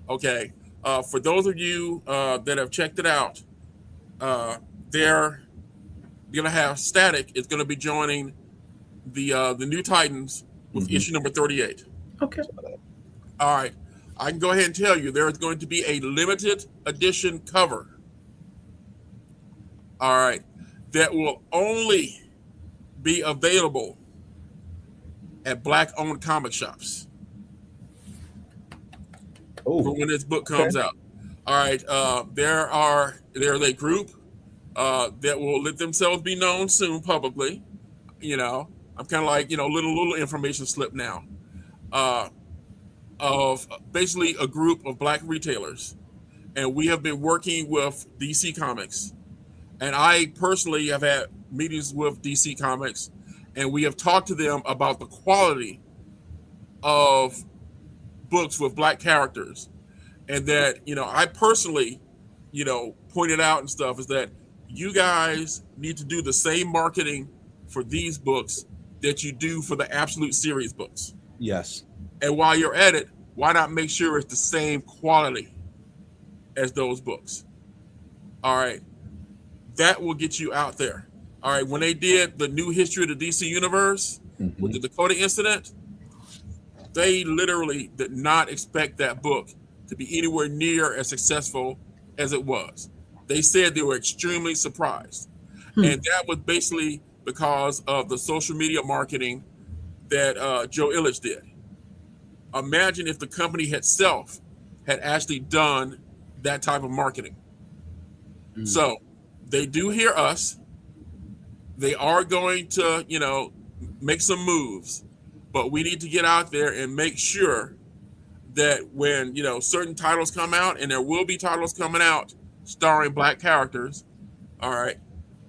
Okay, for those of you that have checked it out, they're gonna have Static is gonna be joining the New Titans with issue number 38. Okay. All right, I can go ahead and tell you there is going to be a limited edition cover. All right, that will only be available at black-owned comic shops. For when this book comes out. All right, there's a group that will let themselves be known soon publicly. You know, I'm kind of like, you know, little information slip now of basically a group of black retailers, and we have been working with DC Comics, and I personally have had meetings with DC Comics, and we have talked to them about the quality of books with black characters, and that, you know, I personally, you know, pointed out and stuff is that you guys need to do the same marketing for these books that you do for the Absolute Series books. Yes. And while you're at it, why not make sure it's the same quality as those books? All right. That will get you out there. All right. When they did the new history of the DC universe with the Dakota incident, they literally did not expect that book to be anywhere near as successful as it was. They said they were extremely surprised. And that was basically because of the social media marketing that Joe Illich did. Imagine if the company itself had actually done that type of marketing. So they do hear us. They are going to, make some moves, but we need to get out there and make sure that when, certain titles come out, and there will be titles coming out starring Black characters, all right,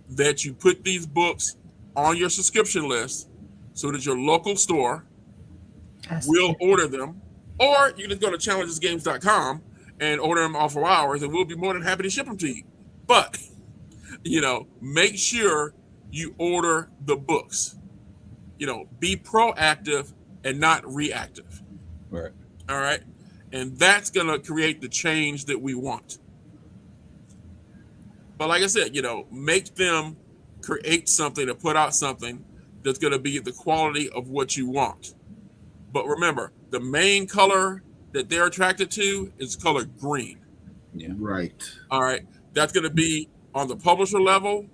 that you put these books on your subscription list so that your local store will order them, or you can just go to challengesgames.com and order them off of ours, and we'll be more than happy to ship them to you. But, make sure you order the books. Be proactive and not reactive. Right. All right. And that's going to create the change that we want. But like I said, make them create something to put out something that's going to be the quality of what you want. But remember, the main color that they're attracted to is color green. Yeah. Right. All right. That's going to be on the publisher level.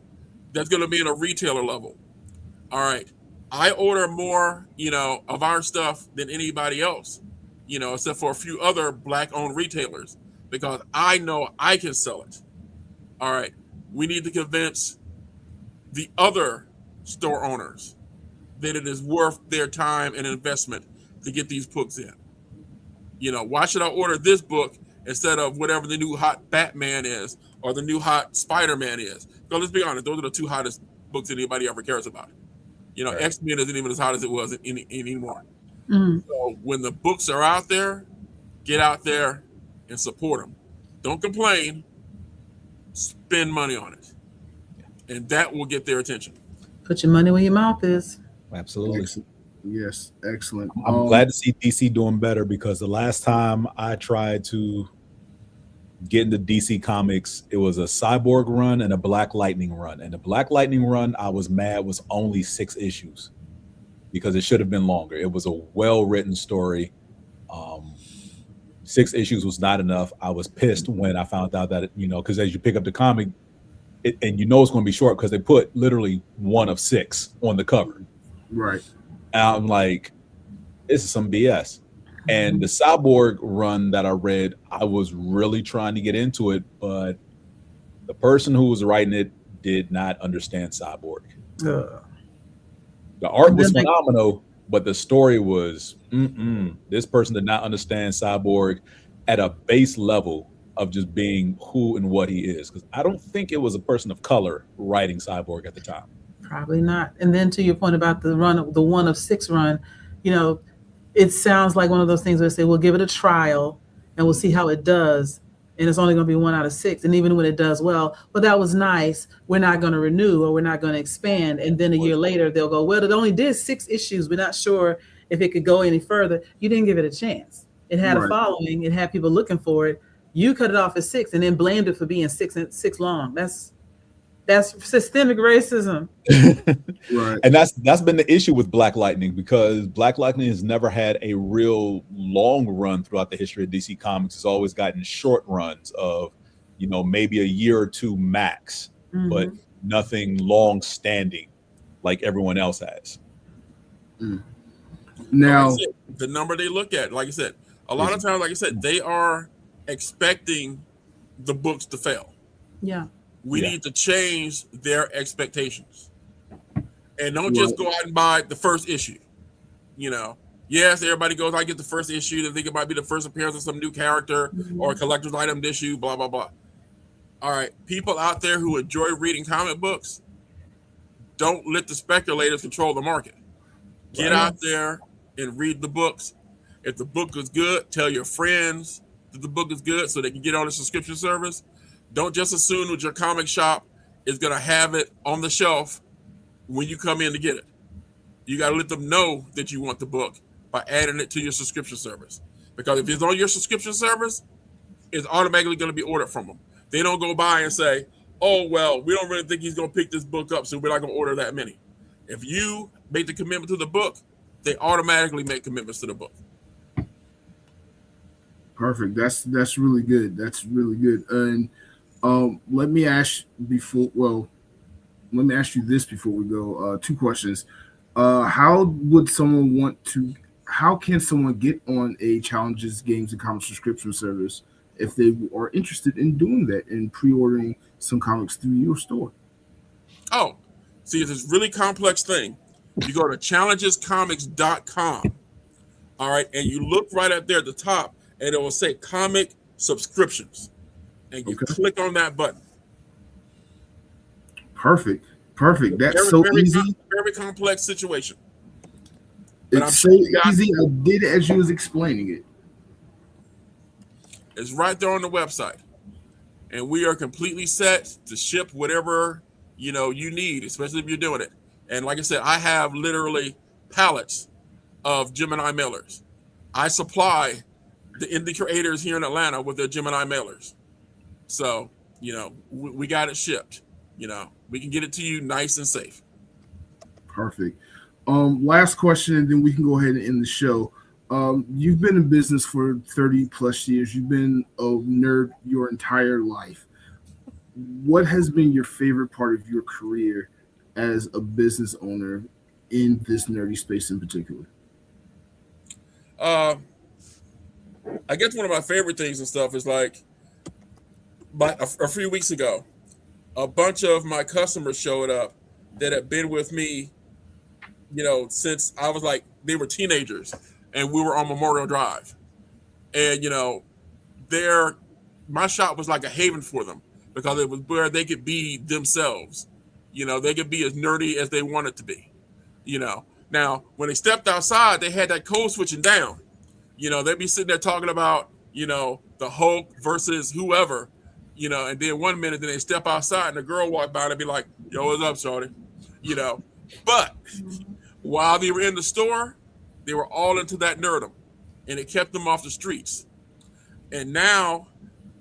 That's going to be in a retailer level. All right. I order more, of our stuff than anybody else, except for a few other Black-owned retailers, because I know I can sell it. All right. We need to convince the other store owners that it is worth their time and investment to get these books in. Why should I order this book instead of whatever the new hot Batman is or the new hot Spider-Man is? Because let's be honest, those are the two hottest books anybody ever cares about. Right. X-Men isn't even as hot as it was anymore. So when the books are out there, get out there and support them. Don't complain. Spend money on it. And that will get their attention. Put your money where your mouth is. Absolutely. Excellent. Yes, excellent. I'm glad to see DC doing better, because the last time I tried to get into DC Comics, it was a Cyborg run and a Black Lightning run. And the Black Lightning run, I was mad, was only 6 issues because it should have been longer. It was a well-written story. 6 issues was not enough. I was pissed when I found out that, because as you pick up the comic, and it's going to be short because they put literally 1 of 6 on the cover. Right. And I'm like, this is some BS. And the Cyborg run that I read, I was really trying to get into it, but the person who was writing it did not understand Cyborg. The art was phenomenal, but the story was, this person did not understand Cyborg at a base level of just being who and what he is. Because I don't think it was a person of color writing Cyborg at the time. Probably not. And then to your point about the 1 of 6 run, it sounds like one of those things where they say, we'll give it a trial and we'll see how it does. And it's only going to be 1 out of 6. And even when it does well, that was nice. We're not going to renew, or we're not going to expand. And then a year later, they'll go, well, it only did 6 issues. We're not sure if it could go any further. You didn't give it a chance. It had a following. It had people looking for it. You cut it off at 6 and then blamed it for being 6 long. That's systemic racism. Right. And that's been the issue with Black Lightning, because Black Lightning has never had a real long run throughout the history of DC Comics. It's always gotten short runs of, maybe a year or 2 max, but nothing long standing like everyone else has. Now, the number they look at, like I said, a lot of times, like I said, they are expecting the books to fail. Yeah. We need to change their expectations, and don't just go out and buy the first issue. Yes, everybody goes, I get the first issue. They think it might be the first appearance of some new character or a collector's item issue, blah, blah, blah. All right. People out there who enjoy reading comic books, don't let the speculators control the market. Get out there and read the books. If the book is good, tell your friends that the book is good so they can get on the subscription service. Don't just assume that your comic shop is going to have it on the shelf when you come in to get it. You got to let them know that you want the book by adding it to your subscription service. Because if it's on your subscription service, it's automatically going to be ordered from them. They don't go by and say, oh, well, we don't really think he's going to pick this book up, so we're not going to order that many. If you make the commitment to the book, they automatically make commitments to the book. Perfect. That's really good. That's really good. And let me ask you this before we go. Two questions. How can someone get on a Challenges Games and Comics subscription service if they are interested in doing that and pre-ordering some comics through your store? Oh, see, it's this really complex thing. You go to challengescomics.com, all right, and you look right up there at the top, and it will say comic subscriptions, and you click on that button. Perfect. That's very easy. Very complex situation. It's so easy. I did it as you was explaining it. It's right there on the website, and we are completely set to ship whatever you need, especially if you're doing it. And like I said, I have literally pallets of Gemini mailers. I supply the indie creators here in Atlanta with their Gemini mailers, so we got it shipped. We can get it to you nice and safe. Perfect. Last question, and then we can go ahead and end the show. You've been in business for 30 plus years. You've been a nerd your entire life. What has been your favorite part of your career as a business owner in this nerdy space in particular? I guess one of my favorite things and stuff is like, a few weeks ago, a bunch of my customers showed up that had been with me, since I was they were teenagers, and we were on Memorial Drive, and my shop was like a haven for them because it was where they could be themselves. They could be as nerdy as they wanted to be. Now when they stepped outside, they had that code switching down. They'd be sitting there talking about the Hulk versus whoever. And then one minute, then they step outside and the girl walked by and they'd be like, yo, what's up, shorty? But while they were in the store, they were all into that nerdum, and it kept them off the streets. And now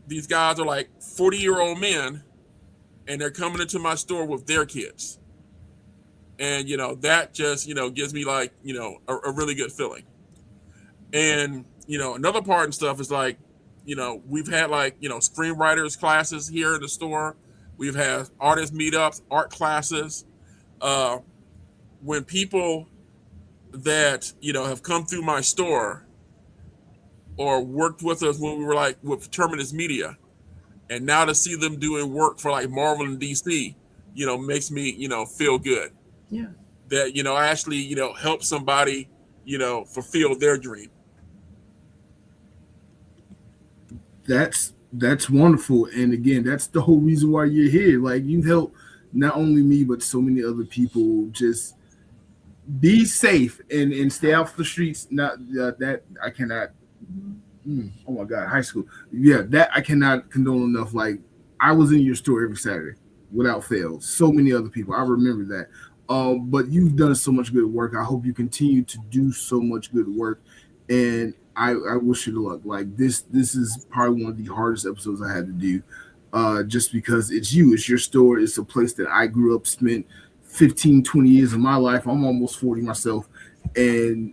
these guys are like 40-year-old men, and they're coming into my store with their kids. And, that just, gives me a really good feeling. And, another part and stuff is we've had screenwriters classes here in the store. We've had artist meetups, art classes. When people that, have come through my store or worked with us when we were with Terminus Media, and now to see them doing work for Marvel and DC, makes me, feel good. Yeah. That, I actually, help somebody, fulfill their dream. That's wonderful. And again, that's the whole reason why you're here. You've helped not only me, but so many other people just be safe and stay off the streets. Not that I cannot. Oh my God, high school. Yeah, that I cannot condone enough. I was in your store every Saturday without fail. So many other people. I remember that. But you've done so much good work. I hope you continue to do so much good work. And I wish you the luck. This is probably one of the hardest episodes I had to do. Just because it's your store. It's a place that I grew up, spent 15, 20 years of my life. I'm almost 40 myself. And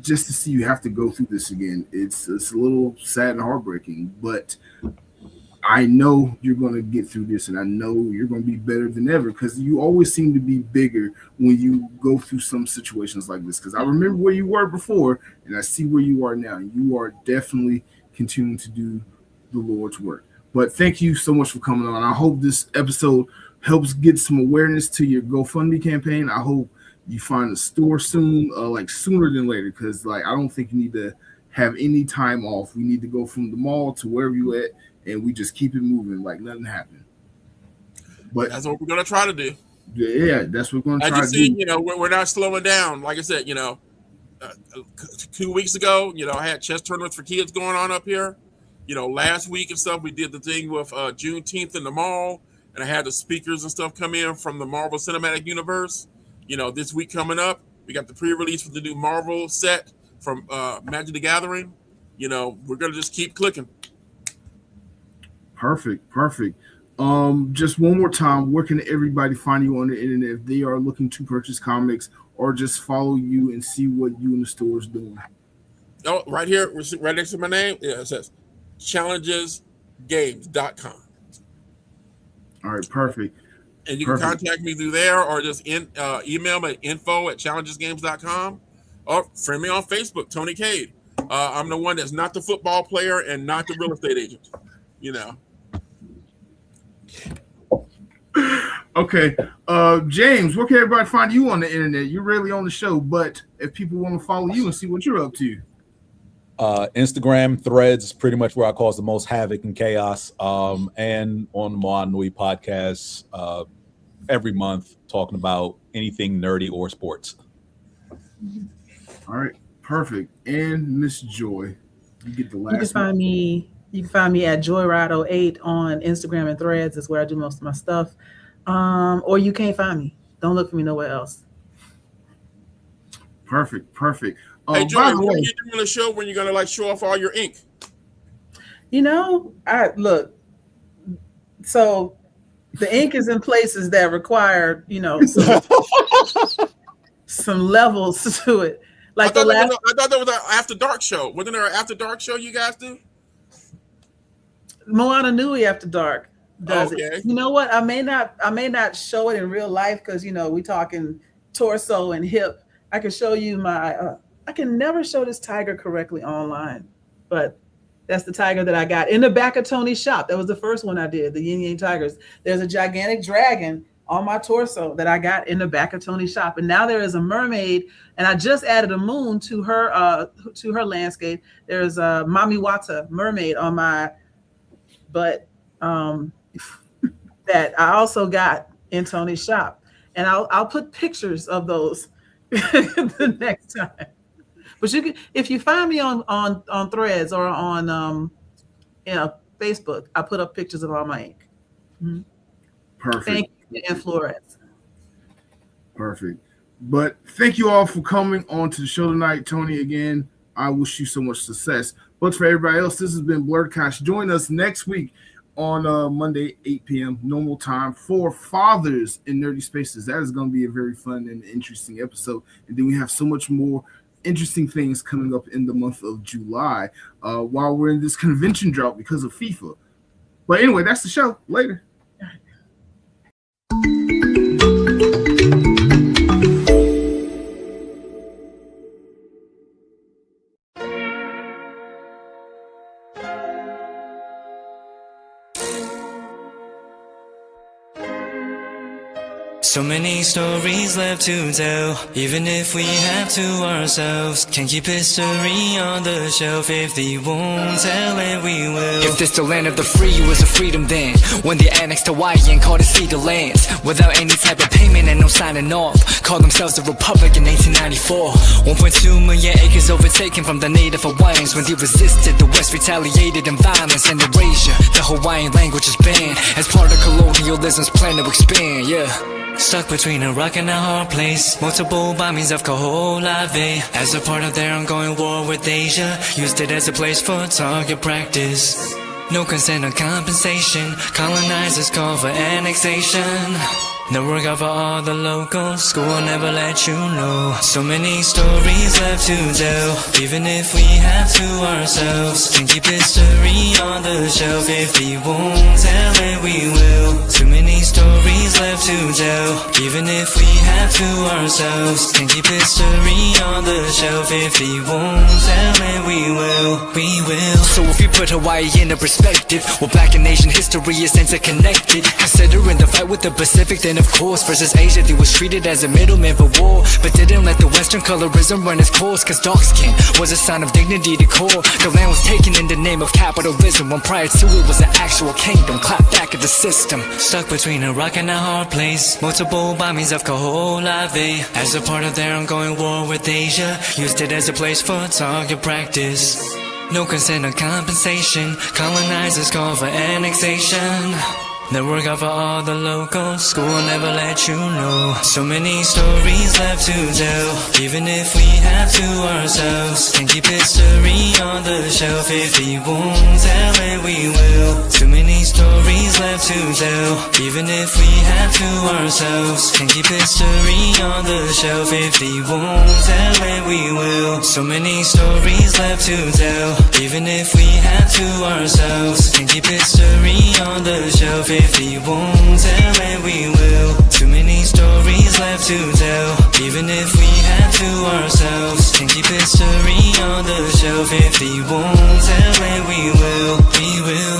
just to see you have to go through this again, it's a little sad and heartbreaking, but I know you're going to get through this, and I know you're going to be better than ever because you always seem to be bigger when you go through some situations like this. Because I remember where you were before, and I see where you are now. You are definitely continuing to do the Lord's work. But thank you so much for coming on. I hope this episode helps get some awareness to your GoFundMe campaign. I hope you find a store soon, sooner than later, because I don't think you need to have any time off. We need to go from the mall to wherever you at, and we just keep it moving like nothing happened. But that's what we're gonna try to do. Yeah, that's what we're gonna try to do. We're not slowing down. Like I said, 2 weeks ago, I had chess tournaments for kids going on up here. Last week and stuff, we did the thing with Juneteenth in the mall, and I had the speakers and stuff come in from the Marvel Cinematic Universe. This week coming up, We got the pre-release for the new Marvel set from Magic the Gathering. We're gonna just keep clicking. Perfect. Just one more time, where can everybody find you on the internet if they are looking to purchase comics or just follow you and see what you in the store is doing? Oh, right here, right next to my name, it says challengesgames.com. All right, perfect. And you can contact me through there, or just email me at info@challengesgames.com, or friend me on Facebook, Tony Cade. I'm the one that's not the football player and not the real estate agent. Okay. James, where can everybody find you on the internet? You're rarely on the show, but if people want to follow you and see what you're up to. Instagram, Threads is pretty much where I cause the most havoc and chaos. And on the Moana Nui podcast every month, talking about anything nerdy or sports. All right, perfect. And Miss Joy, you get the last. You can find me at Joyride08 on Instagram and Threads. Is where I do most of my stuff. Or you can't find me. Don't look for me nowhere else. Perfect. Hey, Joy, when are you doing a show when you're going to show off all your ink? So the ink is in places that require, some levels to it. I thought there was an after dark show. Wasn't there an after dark show you guys do? Moana Nui After Dark does Okay. it. You know what? I may not show it in real life because we talking torso and hip. I can show you my. I can never show this tiger correctly online, but that's the tiger that I got in the back of Tony's shop. That was the first one I did, the Yin Yang Tigers. There's a gigantic dragon on my torso that I got in the back of Tony's shop, and now there is a mermaid, and I just added a moon to her landscape. There's a Mami Wata mermaid on my butt that I also got in Tony's shop, and I'll put pictures of those the next time. But you can, if you find me on Threads or on Facebook, I put up pictures of all my ink. Mm-hmm. Perfect. Thank you, and Flores. Perfect. But thank you all for coming on to the show tonight. Tony, again, I wish you so much success. But for everybody else, this has been Blerdkast. Join us next week on Monday, 8 p.m. normal time for Fathers in Nerdy Spaces. That is going to be a very fun and interesting episode. And then we have so much more interesting things coming up in the month of July while we're in this convention drought because of FIFA. But anyway, that's the show. Later. So many stories left to tell, even if we have to ourselves. Can't keep history on the shelf. If they won't tell it, we will. If this the land of the free, was a freedom then, when they annexed Hawaii and called it Cedar Lands, without any type of payment and no signing off. Called themselves a republic in 1894. 1.2 million acres overtaken from the native Hawaiians. When they resisted, the West retaliated in violence and erasure. The Hawaiian language is banned as part of colonialism's plan to expand, Stuck between a rock and a hard place. Multiple bombings of Kaho'olawe as a part of their ongoing war with Asia. Used it as a place for target practice. No consent or compensation. Colonizers call for annexation. No regard for all the locals. School will never let you know. So many stories left to tell, even if we have to ourselves. Can keep history on the shelf. If we won't tell it, we will. Too many stories left to tell, even if we have to ourselves. Can keep history on the shelf. If we won't tell it, we will. We will. So if you put Hawaii into perspective, well, Black and Asian history is interconnected. Considering the fight with the Pacific, then of course versus Asia, they was treated as a middleman for war, but didn't let the Western colorism run its course. Cause dark skin was a sign of dignity to core. The land was taken in the name of capitalism, when prior to it was an actual kingdom. Clap back at the system. Stuck between a rock and a hard place. Multiple bombings of Kaho'olawe as a part of their ongoing war with Asia. Used it as a place for target practice. No consent or compensation. Colonizers call for annexation. Then work out for all the locals. School will never let you know. So many stories left to tell. Even if we have to ourselves, can keep history on the shelf. If he won't tell it, we will. Too many stories left to tell. Even if we have to ourselves, can keep history on the shelf. If he won't tell it, we will. So many stories left to tell. Even if we have to ourselves, can keep history on the shelf. If he won't tell it, we will. Too many stories left to tell. Even if we have to ourselves, can keep history on the shelf. If he won't tell it, we will. We will.